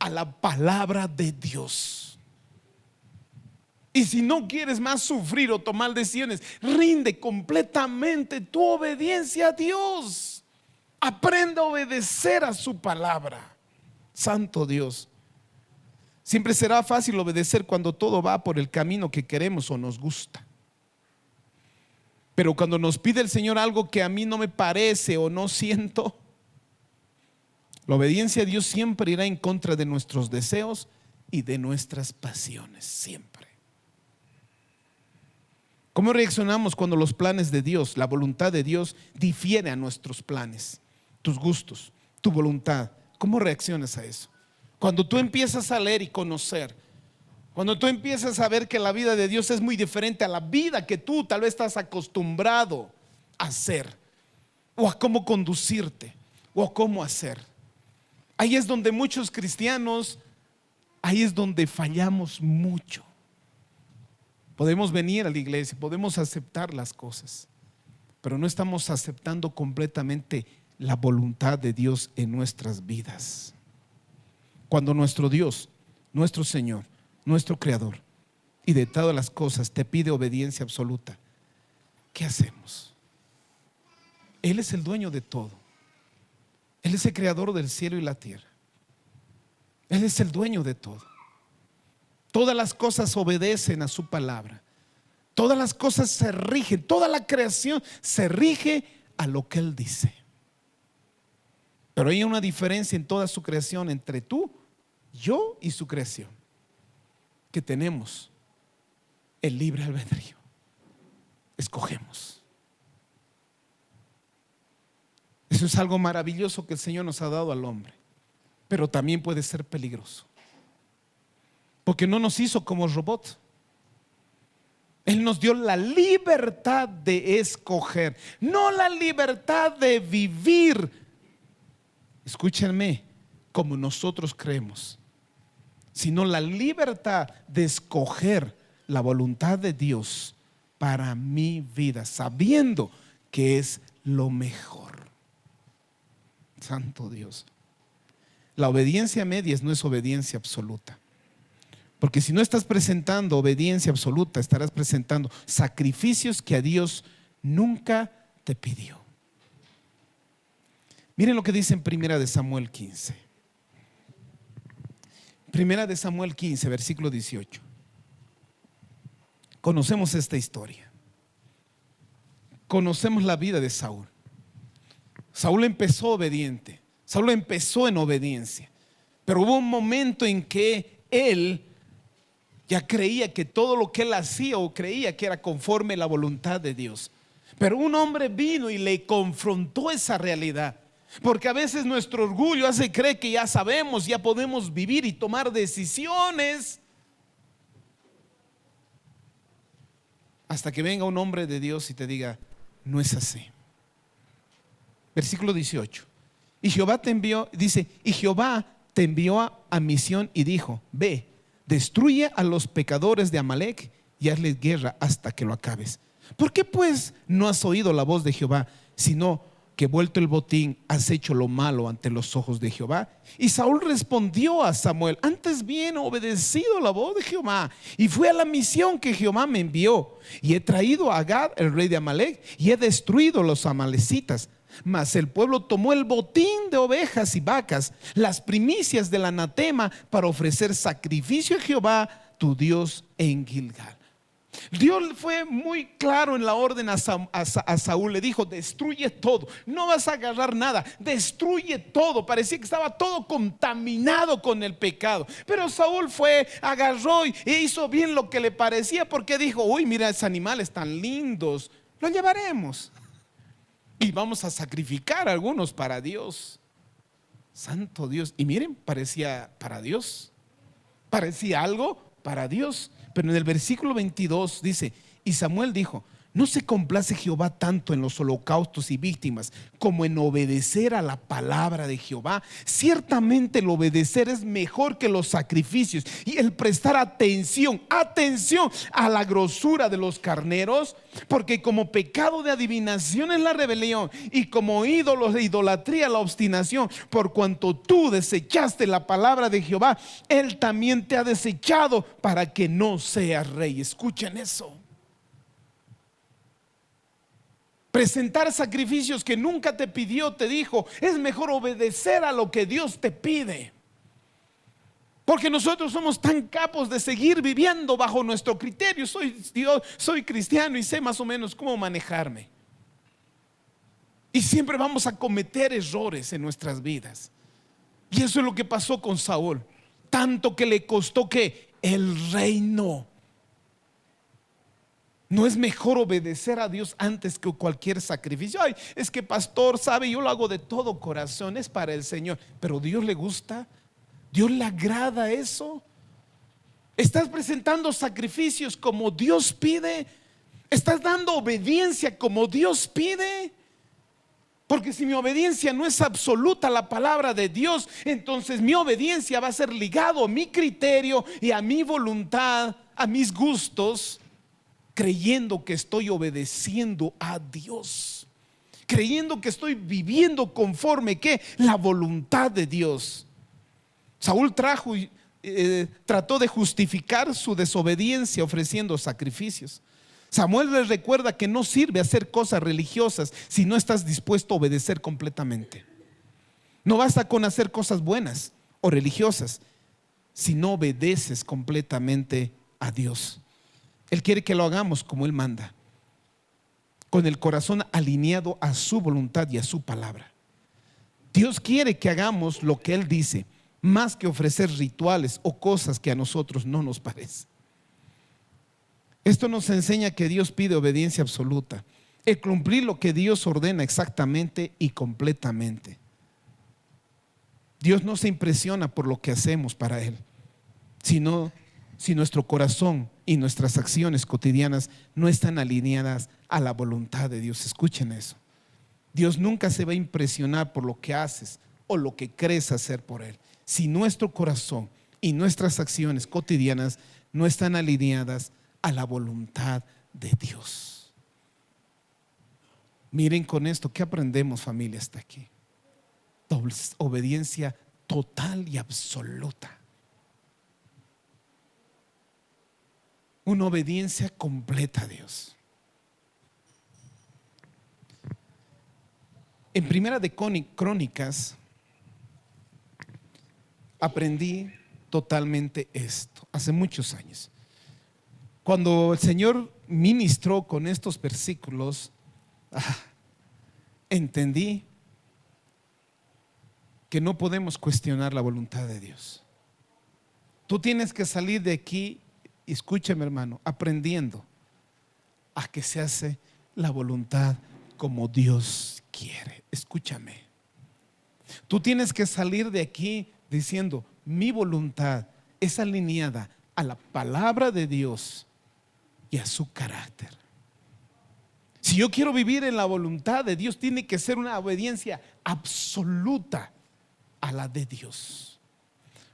a la palabra de Dios. Y si no quieres más sufrir o tomar decisiones, rinde completamente tu obediencia a Dios. Aprende a obedecer a su palabra. Santo Dios. Siempre será fácil obedecer cuando todo va por el camino que queremos o nos gusta. Pero cuando nos pide el Señor algo que a mí no me parece o no siento, la obediencia a Dios siempre irá en contra de nuestros deseos y de nuestras pasiones, siempre. ¿Cómo reaccionamos cuando los planes de Dios, la voluntad de Dios, difiere a nuestros planes, tus gustos, tu voluntad? ¿Cómo reaccionas a eso? Cuando tú empiezas a leer y conocer, cuando tú empiezas a ver que la vida de Dios es muy diferente a la vida que tú tal vez estás acostumbrado a hacer, o a cómo conducirte, o a cómo hacer. Ahí es donde muchos cristianos ahí es donde fallamos mucho. Podemos venir a la iglesia, podemos aceptar las cosas, pero no estamos aceptando completamente la voluntad de Dios en nuestras vidas. Cuando nuestro Dios, nuestro Señor, nuestro Creador y de todas las cosas te pide obediencia absoluta, ¿qué hacemos? Él es el dueño de todo. Él es el creador del cielo y la tierra. Él es el dueño de todo. Todas las cosas obedecen a su palabra. Todas las cosas se rigen, toda la creación se rige a lo que Él dice. Pero hay una diferencia en toda su creación entre tú, yo y su creación, que tenemos el libre albedrío. Escogemos. Eso es algo maravilloso que el Señor nos ha dado al hombre, pero también puede ser peligroso, porque no nos hizo como robot. Él nos dio la libertad de escoger, no la libertad de vivir, escúchenme, como nosotros creemos, sino la libertad de escoger la voluntad de Dios para mi vida, sabiendo que es lo mejor. Santo Dios. La obediencia a medias no es obediencia absoluta. Porque si no estás presentando obediencia absoluta, estarás presentando sacrificios que a Dios nunca te pidió. Miren lo que dice en Primera de Samuel 15. Primera de Samuel 15, versículo 18. Conocemos esta historia. Conocemos la vida de Saúl. Saúl empezó obediente. Saúl empezó en obediencia. Pero hubo un momento en que él ya creía que todo lo que él hacía o creía que era conforme a la voluntad de Dios. Pero un hombre vino y le confrontó esa realidad. Porque a veces nuestro orgullo hace creer que ya sabemos, ya podemos vivir y tomar decisiones. Hasta que venga un hombre de Dios y te diga, no es así. Versículo 18. Y Jehová te envió, dice, y Jehová te envió a misión y dijo, ve, destruye a los pecadores de Amalec y hazles guerra hasta que lo acabes. ¿Por qué pues no has oído la voz de Jehová, sino que vuelto el botín has hecho lo malo ante los ojos de Jehová? Y Saúl respondió a Samuel, antes bien he obedecido la voz de Jehová y fui a la misión que Jehová me envió, y he traído a Agag, el rey de Amalec, y he destruido a los amalecitas. Mas el pueblo tomó el botín de ovejas y vacas, las primicias del anatema, para ofrecer sacrificio a Jehová tu Dios en Gilgal. Dios fue muy claro en la orden a Saúl. Le dijo, destruye todo, no vas a agarrar nada, destruye todo. Parecía que estaba todo contaminado con el pecado, pero Saúl fue, agarró e hizo bien lo que le parecía, porque dijo, uy, mira esos animales tan lindos, los llevaremos y vamos a sacrificar a algunos para Dios. Santo Dios. Y miren, parecía para Dios, parecía algo para Dios. Pero en el versículo 22 dice, y Samuel dijo, ¿no se complace Jehová tanto en los holocaustos y víctimas como en obedecer a la palabra de Jehová? Ciertamente el obedecer es mejor que los sacrificios, y el prestar atención a la grosura de los carneros, porque como pecado de adivinación es la rebelión, y como ídolos de idolatría la obstinación. Por cuanto tú desechaste la palabra de Jehová, Él también te ha desechado para que no seas rey. Escuchen eso. Presentar sacrificios que nunca te pidió, te dijo, es mejor obedecer a lo que Dios te pide. Porque nosotros somos tan capos de seguir viviendo bajo nuestro criterio. Soy Dios, soy cristiano y sé más o menos cómo manejarme. Y siempre vamos a cometer errores en nuestras vidas. Y eso es lo que pasó con Saúl. Tanto que le costó que el reino. ¿No es mejor obedecer a Dios antes que cualquier sacrificio? Ay, es que pastor, sabe, yo lo hago de todo corazón, es para el Señor. Pero Dios le gusta, Dios le agrada eso. ¿Estás presentando sacrificios como Dios pide? ¿Estás dando obediencia como Dios pide? Porque si mi obediencia no es absoluta a la palabra de Dios, entonces mi obediencia va a ser ligado a mi criterio y a mi voluntad, a mis gustos, creyendo que estoy obedeciendo a Dios, creyendo que estoy viviendo conforme que la voluntad de Dios. Saúl trató de justificar su desobediencia ofreciendo sacrificios. Samuel les recuerda que no sirve hacer cosas religiosas si no estás dispuesto a obedecer completamente. No basta con hacer cosas buenas o religiosas si no obedeces completamente a Dios. Él quiere que lo hagamos como Él manda, con el corazón alineado a su voluntad y a su palabra. Dios quiere que hagamos lo que Él dice, más que ofrecer rituales o cosas que a nosotros no nos parecen. Esto nos enseña que Dios pide obediencia absoluta, el cumplir lo que Dios ordena exactamente y completamente. Dios no se impresiona por lo que hacemos para Él, sino si nuestro corazón y nuestras acciones cotidianas no están alineadas a la voluntad de Dios. Escuchen eso. Dios nunca se va a impresionar por lo que haces o lo que crees hacer por Él, si nuestro corazón y nuestras acciones cotidianas no están alineadas a la voluntad de Dios. Miren con esto, ¿qué aprendemos, familia, hasta aquí? Obediencia total y absoluta. Una obediencia completa a Dios. En Primera de Crónicas aprendí totalmente esto, hace muchos años. Cuando el Señor ministró con estos versículos, entendí que no podemos cuestionar la voluntad de Dios. Tú tienes que salir de aquí, escúchame hermano, aprendiendo a que se hace la voluntad como Dios quiere. Escúchame. Tú tienes que salir de aquí diciendo, mi voluntad es alineada a la palabra de Dios y a su carácter. Si yo quiero vivir en la voluntad de Dios, tiene que ser una obediencia absoluta a la de Dios.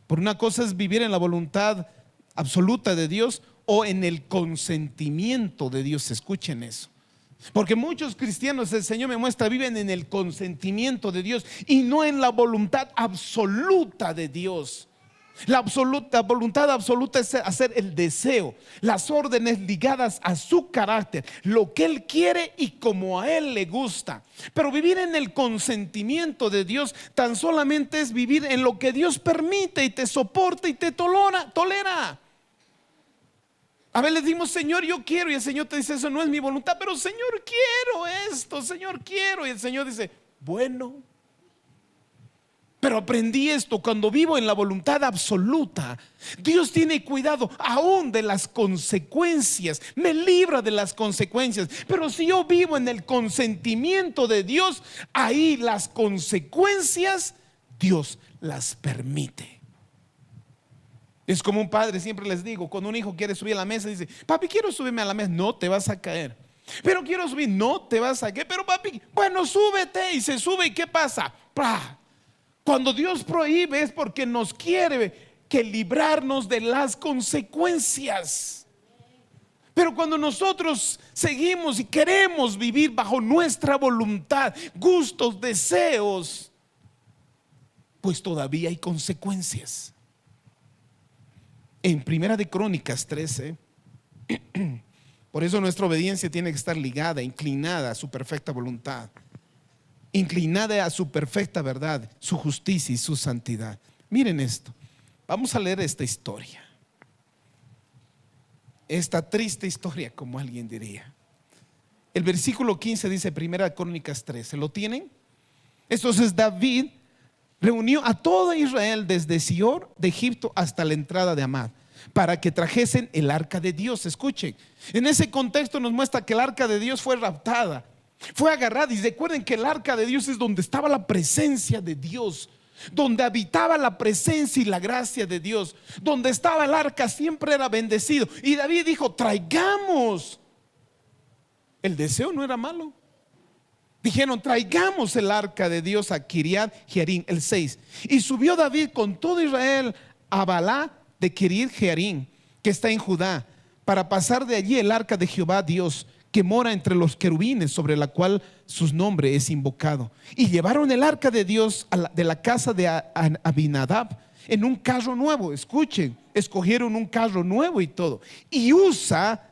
Por una cosa es vivir en la voluntad absoluta de Dios o en el consentimiento de Dios. Escuchen eso. Porque muchos cristianos, el Señor me muestra, viven en el consentimiento de Dios y no en la voluntad absoluta de Dios. La voluntad absoluta es hacer el deseo, las órdenes ligadas a su carácter, lo que Él quiere y como a Él le gusta. Pero vivir en el consentimiento de Dios tan solamente es vivir en lo que Dios permite y te soporta y te tolera. A veces le decimos, Señor, yo quiero, y el Señor te dice, eso no es mi voluntad, pero Señor, quiero esto, Señor, quiero. Y el Señor dice, bueno. Pero aprendí esto, cuando vivo en la voluntad absoluta, Dios tiene cuidado aún de las consecuencias, me libra de las consecuencias. Pero si yo vivo en el consentimiento de Dios, ahí las consecuencias Dios las permite. Es como un padre, siempre les digo, cuando un hijo quiere subir a la mesa, dice, papi, quiero subirme a la mesa. No, te vas a caer. Pero quiero subir. No, te vas a caer. Pero papi, bueno, súbete. Y se sube, ¿y qué pasa? ¡Pah! Cuando Dios prohíbe es porque nos quiere que librarnos de las consecuencias. Pero cuando nosotros seguimos y queremos vivir bajo nuestra voluntad, gustos, deseos, pues todavía hay consecuencias. En Primera de Crónicas 13, por eso nuestra obediencia tiene que estar ligada, inclinada a su perfecta voluntad, inclinada a su perfecta verdad, su justicia y su santidad. Miren esto, vamos a leer esta historia, esta triste historia, como alguien diría. El versículo 15 dice, Primera de Crónicas 13, ¿lo tienen? Entonces David reunió a todo Israel desde Sior de Egipto hasta la entrada de Amad, para que trajesen el arca de Dios. Escuchen, en ese contexto nos muestra que el arca de Dios fue raptada, fue agarrada. Y recuerden que el arca de Dios es donde estaba la presencia de Dios, donde habitaba la presencia y la gracia de Dios. Donde estaba el arca siempre era bendecido. Y David dijo, traigamos. El deseo no era malo. Dijeron: traigamos el arca de Dios a Kiriat Jearim, el 6. Y subió David con todo Israel a Balá de Kiriat Jearim, que está en Judá, para pasar de allí el arca de Jehová Dios, que mora entre los querubines, sobre la cual su nombre es invocado. Y llevaron el arca de Dios de la casa de Abinadab en un carro nuevo. Escuchen, escogieron un carro nuevo y todo. Y Usa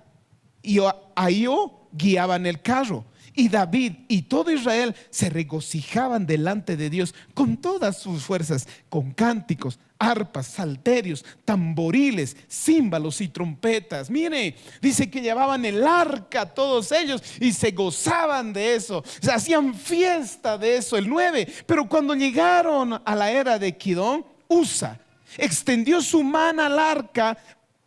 y Ahío guiaban el carro. Y David y todo Israel se regocijaban delante de Dios con todas sus fuerzas, con cánticos, arpas, salterios, tamboriles, címbalos y trompetas. Mire, dice que llevaban el arca todos ellos y se gozaban de eso, se hacían fiesta de eso, el 9. Pero cuando llegaron a la era de Kidón, Usa extendió su mano al arca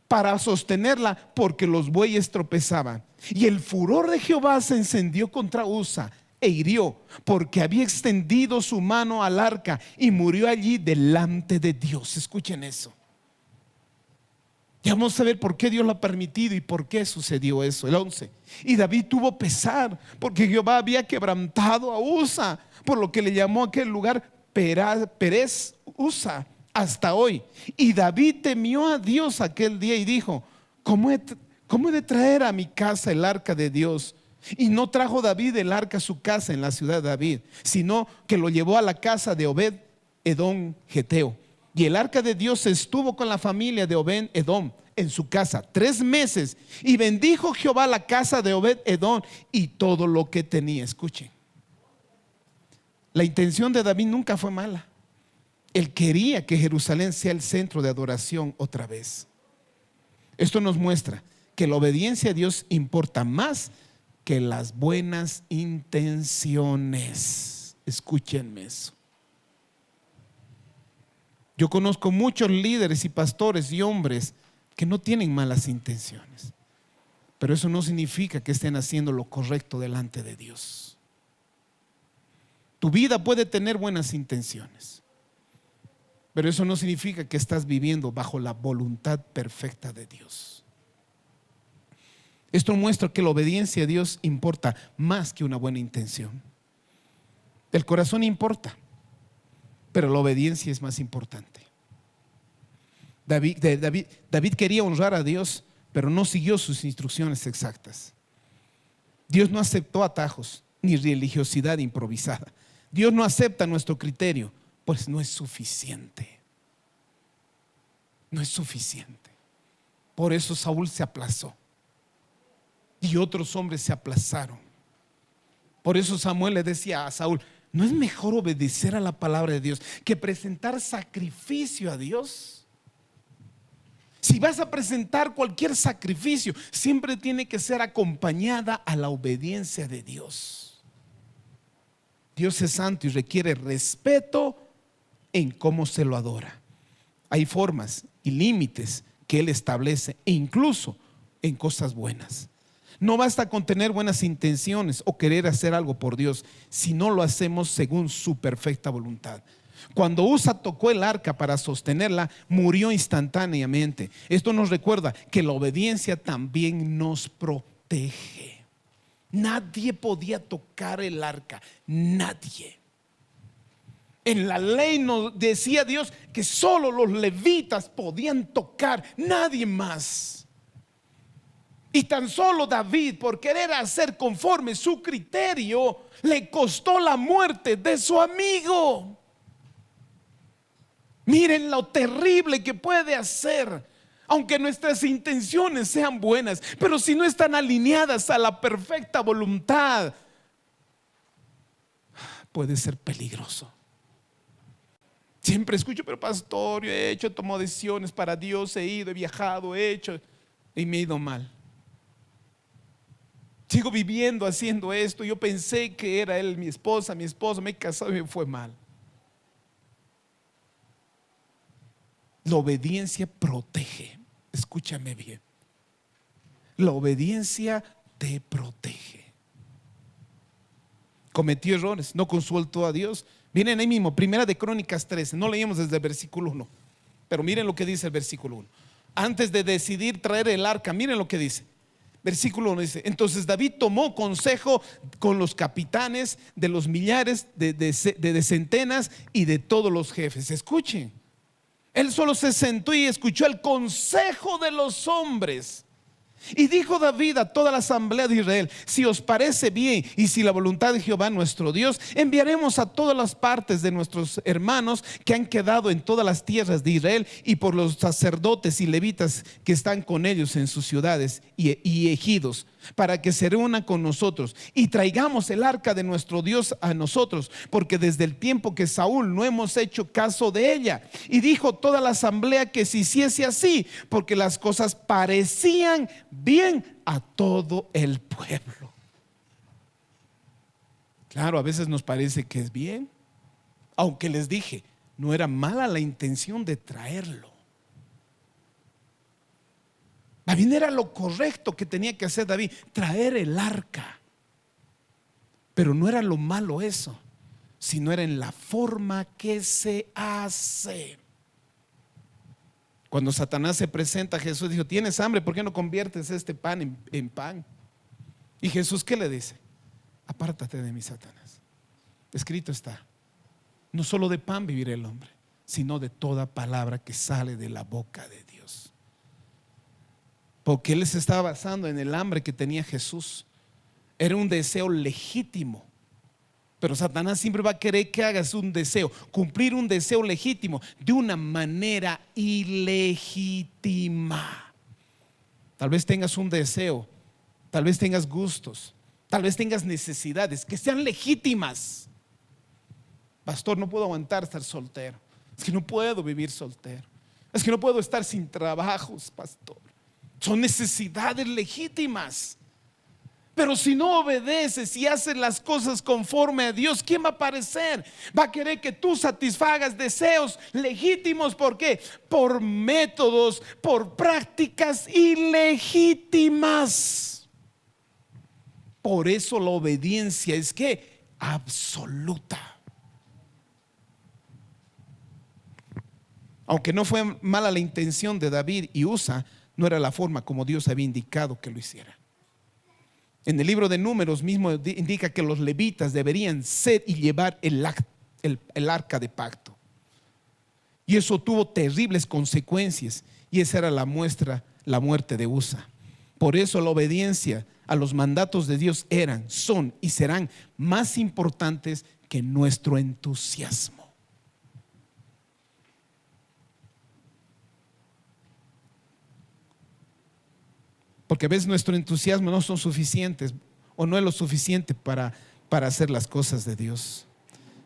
para sostenerla, porque los bueyes tropezaban. Y el furor de Jehová se encendió contra Usa e hirió, porque había extendido su mano al arca, y murió allí delante de Dios. Escuchen eso. Ya vamos a ver por qué Dios lo ha permitido y por qué sucedió eso. El 11. Y David tuvo pesar, porque Jehová había quebrantado a Usa, por lo que le llamó a aquel lugar Perez Usa hasta hoy. Y David temió a Dios aquel día y dijo: ¿Cómo he de traer a mi casa el arca de Dios? Y no trajo David el arca a su casa en la ciudad de David, sino que lo llevó a la casa de Obed Edom Geteo. Y el arca de Dios estuvo con la familia de Obed Edom en su casa 3 meses. Y bendijo Jehová la casa de Obed Edom y todo lo que tenía. Escuchen, la intención de David nunca fue mala. Él quería que Jerusalén sea el centro de adoración otra vez. Esto nos muestra que la obediencia a Dios importa más que las buenas intenciones. Escúchenme eso. Yo conozco muchos líderes y pastores y hombres que no tienen malas intenciones, pero eso no significa que estén haciendo lo correcto delante de Dios. Tu vida puede tener buenas intenciones, pero eso no significa que estás viviendo bajo la voluntad perfecta de Dios. Esto muestra que la obediencia a Dios importa más que una buena intención. El corazón importa, pero la obediencia es más importante. David quería honrar a Dios, pero no siguió sus instrucciones exactas. Dios no aceptó atajos ni religiosidad improvisada. Dios no acepta nuestro criterio, pues no es suficiente. No es suficiente. Por eso Saúl se aplazó y otros hombres se aplazaron. Por eso Samuel le decía a Saúl: ¿no es mejor obedecer a la palabra de Dios que presentar sacrificio a Dios? Si vas a presentar cualquier sacrificio, siempre tiene que ser acompañada a la obediencia de Dios. Dios es santo y requiere respeto en cómo se lo adora. Hay formas y límites que Él establece, e incluso en cosas buenas. No basta con tener buenas intenciones o querer hacer algo por Dios si no lo hacemos según su perfecta voluntad. Cuando Usa tocó el arca para sostenerla, murió instantáneamente. Esto nos recuerda que la obediencia también nos protege. Nadie podía tocar el arca, nadie. En la ley nos decía Dios que solo los levitas podían tocar, nadie más. Y tan solo David, por querer hacer conforme su criterio, le costó la muerte de su amigo. Miren lo terrible que puede hacer, aunque nuestras intenciones sean buenas, pero si no están alineadas a la perfecta voluntad, puede ser peligroso. Siempre escucho: pero pastor, yo he tomado decisiones para Dios, he ido, he viajado, he hecho y me he ido mal. Sigo viviendo haciendo esto. Yo pensé que era él mi esposo, me he casado y me fue mal. La obediencia protege. Escúchame bien. La obediencia te protege. Cometió errores, no consultó a Dios. Miren ahí mismo, Primera de Crónicas 13. No leímos desde el versículo 1, pero miren lo que dice el versículo 1. Antes de decidir traer el arca, miren lo que dice: Versículo 1 dice: entonces David tomó consejo con los capitanes de los millares, de centenas y de todos los jefes. Escuchen, él solo se sentó y escuchó el consejo de los hombres. Y dijo David a toda la asamblea de Israel: si os parece bien y si la voluntad de Jehová nuestro Dios, enviaremos a todas las partes de nuestros hermanos que han quedado en todas las tierras de Israel, y por los sacerdotes y levitas que están con ellos en sus ciudades y ejidos, para que se reúnan con nosotros y traigamos el arca de nuestro Dios a nosotros, porque desde el tiempo que Saúl no hemos hecho caso de ella. Y dijo toda la asamblea que se hiciese así, porque las cosas parecían bien a todo el pueblo. Claro, a veces nos parece que es bien, aunque les dije, no era mala la intención de traerlo. David era lo correcto que tenía que hacer David, traer el arca. Pero no era lo malo eso, sino era en la forma que se hace. Cuando Satanás se presenta a Jesús, dijo: tienes hambre, ¿por qué no conviertes este pan en pan? Y Jesús, ¿qué le dice? Apártate de mí, Satanás. Escrito está: no solo de pan vivirá el hombre, sino de toda palabra que sale de la boca de Dios. Porque él se estaba basando en el hambre que tenía Jesús. Era un deseo legítimo. Pero Satanás siempre va a querer que hagas un deseo, cumplir un deseo legítimo de una manera ilegítima. Tal vez tengas un deseo, tal vez tengas gustos, tal vez tengas necesidades que sean legítimas. Pastor, no puedo aguantar estar soltero. Es que no puedo vivir soltero. Es que no puedo estar sin trabajos, pastor. Son necesidades legítimas. Pero si no obedeces y haces las cosas conforme a Dios, ¿quién va a aparecer? Va a querer que tú satisfagas deseos legítimos. ¿Por qué? Por métodos, por prácticas ilegítimas. Por eso la obediencia es que absoluta. Aunque no fue mala la intención de David y Usa, no era la forma como Dios había indicado que lo hiciera. En el libro de Números mismo indica que los levitas deberían ser y llevar el arca de pacto. Y eso tuvo terribles consecuencias, y esa era la muestra, la muerte de Usa. Por eso la obediencia a los mandatos de Dios son y serán más importantes que nuestro entusiasmo. Porque a veces nuestro entusiasmo no son suficientes, o no es lo suficiente para hacer las cosas de Dios.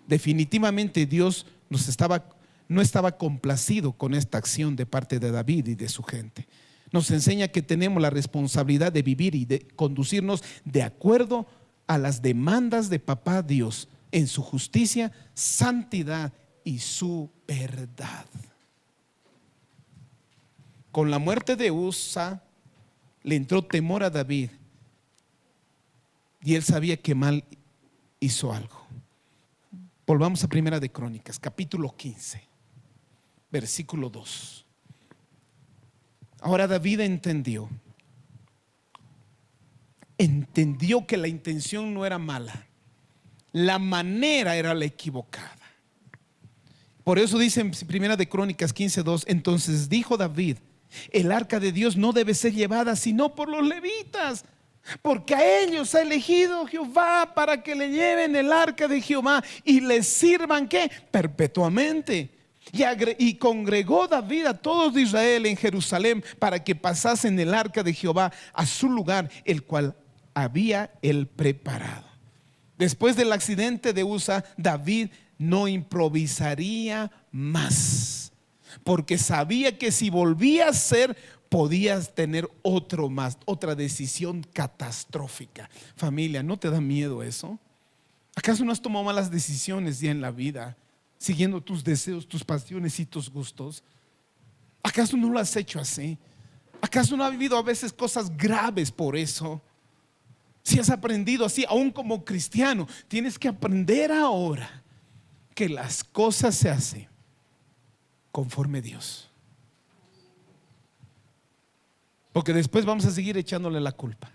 Definitivamente Dios no estaba complacido con esta acción de parte de David y de su gente. Nos enseña que tenemos la responsabilidad de vivir y de conducirnos de acuerdo a las demandas de Papá Dios en su justicia, santidad y su verdad. Con la muerte de Usa le entró temor a David, y él sabía que mal hizo algo. Volvamos a Primera de Crónicas, capítulo 15, versículo 2. Ahora David entendió que la intención no era mala, la manera era la equivocada. Por eso dice en Primera de Crónicas 15:2: entonces dijo David: el arca de Dios no debe ser llevada sino por los levitas, porque a ellos ha elegido Jehová para que le lleven el arca de Jehová y les sirvan ¿qué? Perpetuamente. Y congregó David a todos de Israel en Jerusalén para que pasasen el arca de Jehová a su lugar, el cual había él preparado. Después del accidente de Usa, David no improvisaría más, porque sabía que si volvía a ser, podías tener otra decisión catastrófica. Familia, ¿no te da miedo eso? ¿Acaso no has tomado malas decisiones ya en la vida, siguiendo tus deseos, tus pasiones y tus gustos? ¿Acaso no lo has hecho así? ¿Acaso no ha vivido a veces cosas graves por eso? Si has aprendido así, aún como cristiano, tienes que aprender ahora que las cosas se hacen conforme a Dios. Porque después vamos a seguir echándole la culpa.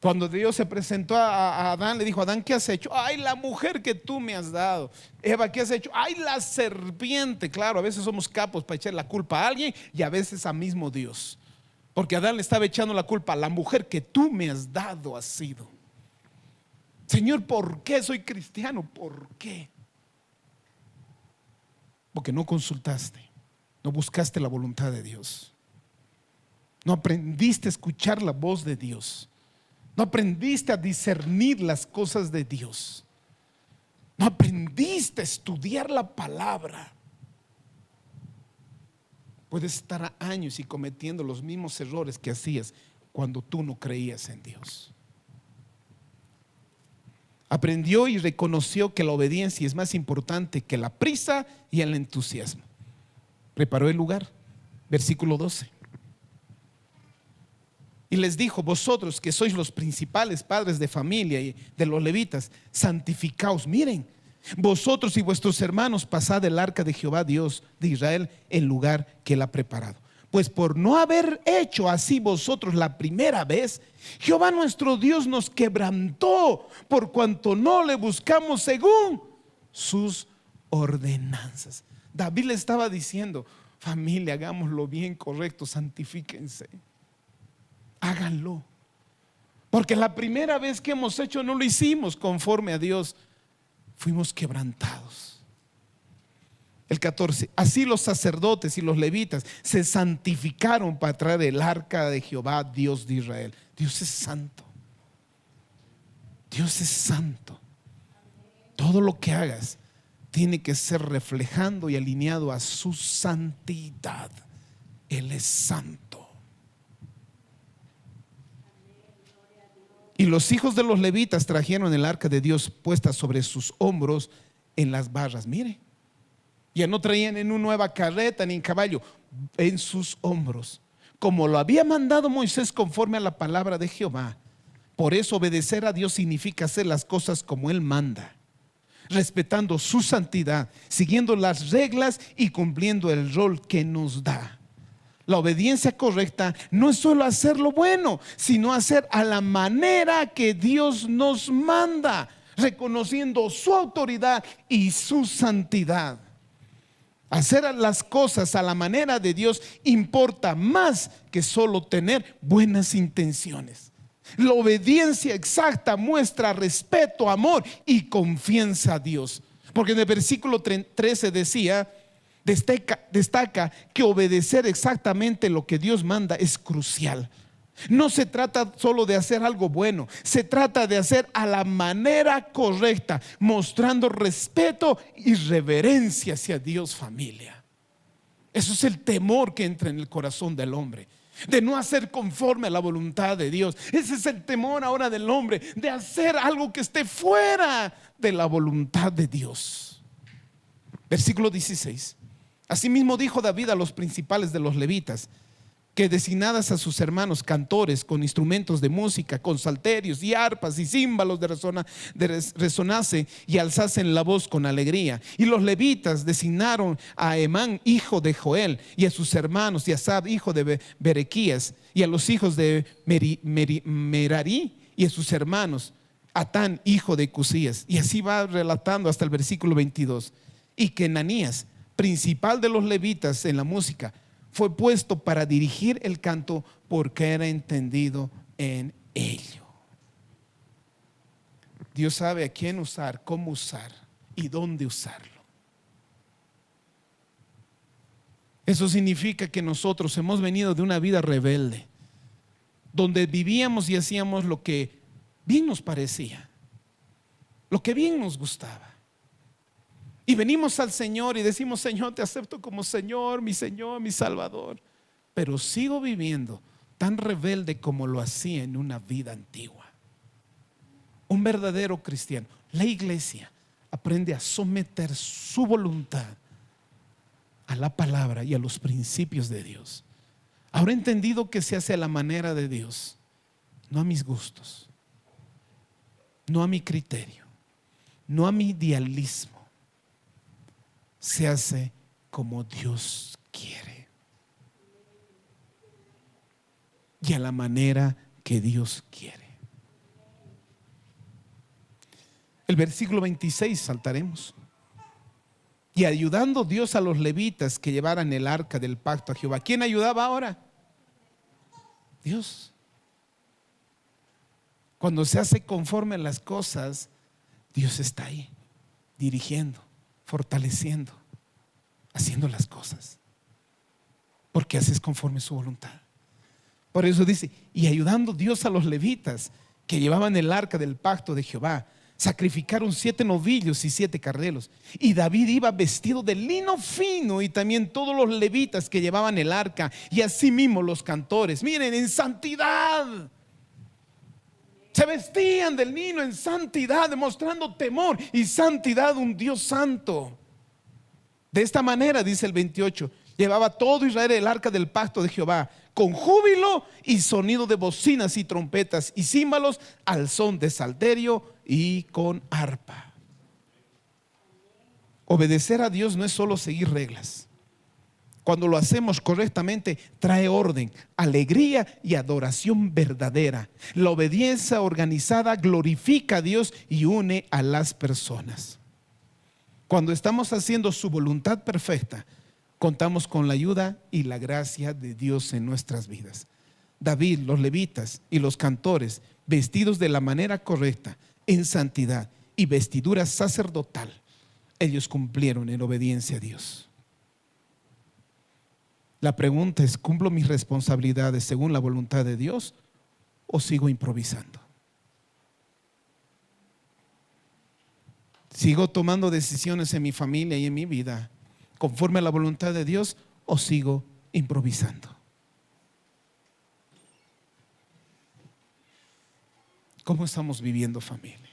Cuando Dios se presentó a Adán, le dijo: Adán, ¿qué has hecho? Ay, la mujer que tú me has dado. Eva, ¿qué has hecho? Ay, la serpiente. Claro, a veces somos capos para echar la culpa a alguien y a veces a mismo Dios. Porque Adán le estaba echando la culpa a la mujer que tú me has dado, ha sido. Señor, ¿por qué soy cristiano? ¿Por qué? Porque no consultaste, no buscaste la voluntad de Dios, no aprendiste a escuchar la voz de Dios, no aprendiste a discernir las cosas de Dios, no aprendiste a estudiar la palabra. Puedes estar años y cometiendo los mismos errores que hacías cuando tú no creías en Dios. Aprendió y reconoció que la obediencia es más importante que la prisa y el entusiasmo. Preparó el lugar, versículo 12. Y les dijo: vosotros que sois los principales padres de familia y de los levitas, santificaos. Miren, vosotros y vuestros hermanos pasad el arca de Jehová Dios de Israel el lugar que él ha preparado. Pues por no haber hecho así vosotros la primera vez, Jehová nuestro Dios nos quebrantó, por cuanto no le buscamos según sus ordenanzas. David le estaba diciendo: familia, hagámoslo bien, correcto, santifíquense, háganlo. Porque la primera vez que hemos hecho no lo hicimos conforme a Dios, fuimos quebrantados. El 14, así los sacerdotes y los levitas se santificaron para traer el arca de Jehová, Dios de Israel. Dios es santo. Dios es santo. Todo lo que hagas tiene que ser reflejando y alineado a su santidad. Él es santo. Y los hijos de los levitas trajeron el arca de Dios puesta sobre sus hombros en las barras. Mire, ya no traían en una nueva carreta ni en caballo, en sus hombros, como lo había mandado Moisés conforme a la palabra de Jehová. Por eso obedecer a Dios significa hacer las cosas como Él manda, respetando su santidad, siguiendo las reglas y cumpliendo el rol que nos da. La obediencia correcta no es solo hacer lo bueno, sino hacer a la manera que Dios nos manda, reconociendo su autoridad y su santidad. Hacer las cosas a la manera de Dios importa más que solo tener buenas intenciones. La obediencia exacta muestra respeto, amor y confianza a Dios. Porque en el versículo 13 decía, destaca que obedecer exactamente lo que Dios manda es crucial. No se trata solo de hacer algo bueno, se trata de hacer a la manera correcta, mostrando respeto y reverencia hacia Dios, familia. Eso es el temor que entra en el corazón del hombre, de no hacer conforme a la voluntad de Dios. Ese es el temor ahora del hombre, de hacer algo que esté fuera de la voluntad de Dios. Versículo 16. Asimismo dijo David a los principales de los levitas, que designadas a sus hermanos cantores con instrumentos de música, con salterios y arpas y címbalos resonase y alzasen la voz con alegría. Y los levitas designaron a Emán, hijo de Joel, y a sus hermanos, y a Asaf, hijo de Berequías, y a los hijos de Merari, y a sus hermanos, Atán, hijo de Cusías. Y así va relatando hasta el versículo 22. Y que Ananías, principal de los levitas en la música, fue puesto para dirigir el canto porque era entendido en ello. Dios sabe a quién usar, cómo usar y dónde usarlo. Eso significa que nosotros hemos venido de una vida rebelde, donde vivíamos y hacíamos lo que bien nos parecía, lo que bien nos gustaba. Y venimos al Señor y decimos: Señor, te acepto como Señor, mi Salvador. Pero sigo viviendo tan rebelde como lo hacía en una vida antigua. Un verdadero cristiano, la iglesia, aprende a someter su voluntad a la palabra y a los principios de Dios. Ahora he entendido que se hace a la manera de Dios, no a mis gustos, no a mi criterio, no a mi idealismo. Se hace como Dios quiere. y a la manera que Dios quiere. El versículo 26 saltaremos. Y ayudando Dios a los levitas que llevaran el arca del pacto a Jehová. ¿Quién ayudaba ahora? Dios. Cuando se hace conforme a las cosas, Dios está ahí, dirigiendo, fortaleciendo, haciendo las cosas, porque haces conforme a su voluntad. Por eso dice, y ayudando Dios a los levitas que llevaban el arca del pacto de Jehová, sacrificaron 7 novillos y 7 carneros. Y David iba vestido de lino fino, y también todos los levitas que llevaban el arca, y asimismo los cantores. Miren, en santidad. Se vestían de lino en santidad, demostrando temor y santidad a un Dios santo. De esta manera, dice el 28, llevaba todo Israel el arca del pacto de Jehová, con júbilo y sonido de bocinas y trompetas y címbalos, al son de salterio y con arpa. Obedecer a Dios no es solo seguir reglas. Cuando lo hacemos correctamente, trae orden, alegría y adoración verdadera. La obediencia organizada glorifica a Dios y une a las personas. Cuando estamos haciendo su voluntad perfecta, contamos con la ayuda y la gracia de Dios en nuestras vidas. David, los levitas y los cantores, vestidos de la manera correcta, en santidad y vestidura sacerdotal, ellos cumplieron en obediencia a Dios. La pregunta es, ¿cumplo mis responsabilidades según la voluntad de Dios o sigo improvisando? ¿Sigo tomando decisiones en mi familia y en mi vida conforme a la voluntad de Dios o sigo improvisando? ¿Cómo estamos viviendo, familia?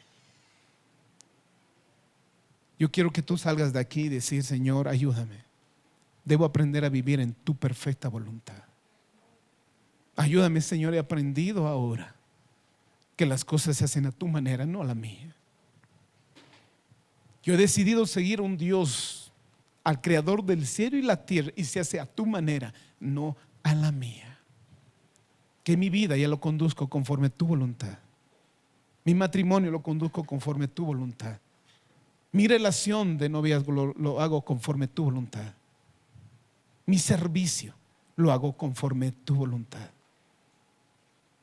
Yo quiero que tú salgas de aquí y decir, Señor, ayúdame. Debo aprender a vivir en tu perfecta voluntad. Ayúdame, Señor, he aprendido ahora que las cosas se hacen a tu manera, no a la mía. Yo he decidido seguir a un Dios, al creador del cielo y la tierra, y se hace a tu manera, no a la mía. Que mi vida ya lo conduzco conforme a tu voluntad. Mi matrimonio lo conduzco conforme a tu voluntad. Mi relación de noviazgo lo hago conforme a tu voluntad. Mi servicio lo hago conforme a tu voluntad.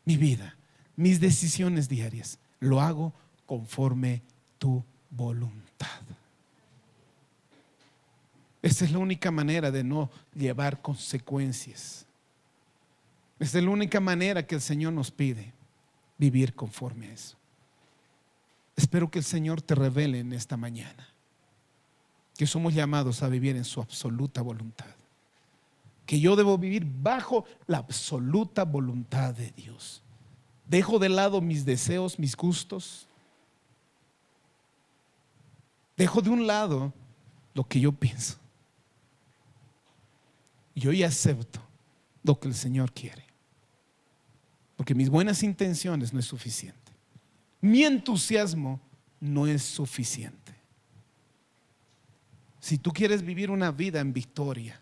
Mi vida, mis decisiones diarias, lo hago conforme a tu voluntad. Esa es la única manera de no llevar consecuencias. Esa es la única manera que el Señor nos pide, vivir conforme a eso. Espero que el Señor te revele en esta mañana que somos llamados a vivir en su absoluta voluntad, que yo debo vivir bajo la absoluta voluntad de Dios. Dejo de lado mis deseos, mis gustos. Dejo de un lado lo que yo pienso. Yo ya acepto lo que el Señor quiere, porque mis buenas intenciones no es suficiente. Mi entusiasmo no es suficiente. Si tú quieres vivir una vida en victoria,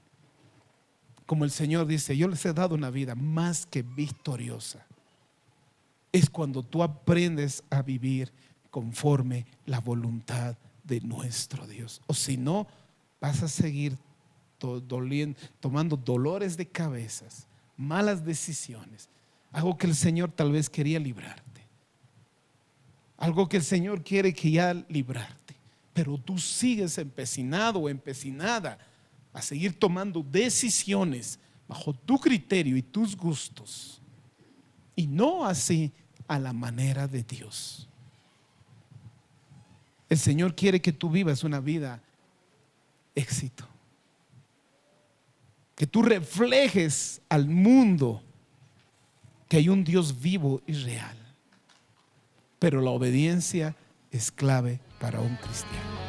como el Señor dice, yo les he dado una vida más que victoriosa, es cuando tú aprendes a vivir conforme la voluntad de nuestro Dios. O si no, vas a seguir tomando dolores de cabezas, malas decisiones, algo que el Señor tal vez quería librarte, algo que el Señor quiere que ya librarte, pero tú sigues empecinado o empecinada a seguir tomando decisiones bajo tu criterio y tus gustos, y no así a la manera de Dios. El Señor quiere que tú vivas una vida éxito, que tú reflejes al mundo que hay un Dios vivo y real. Pero la obediencia es clave para un cristiano.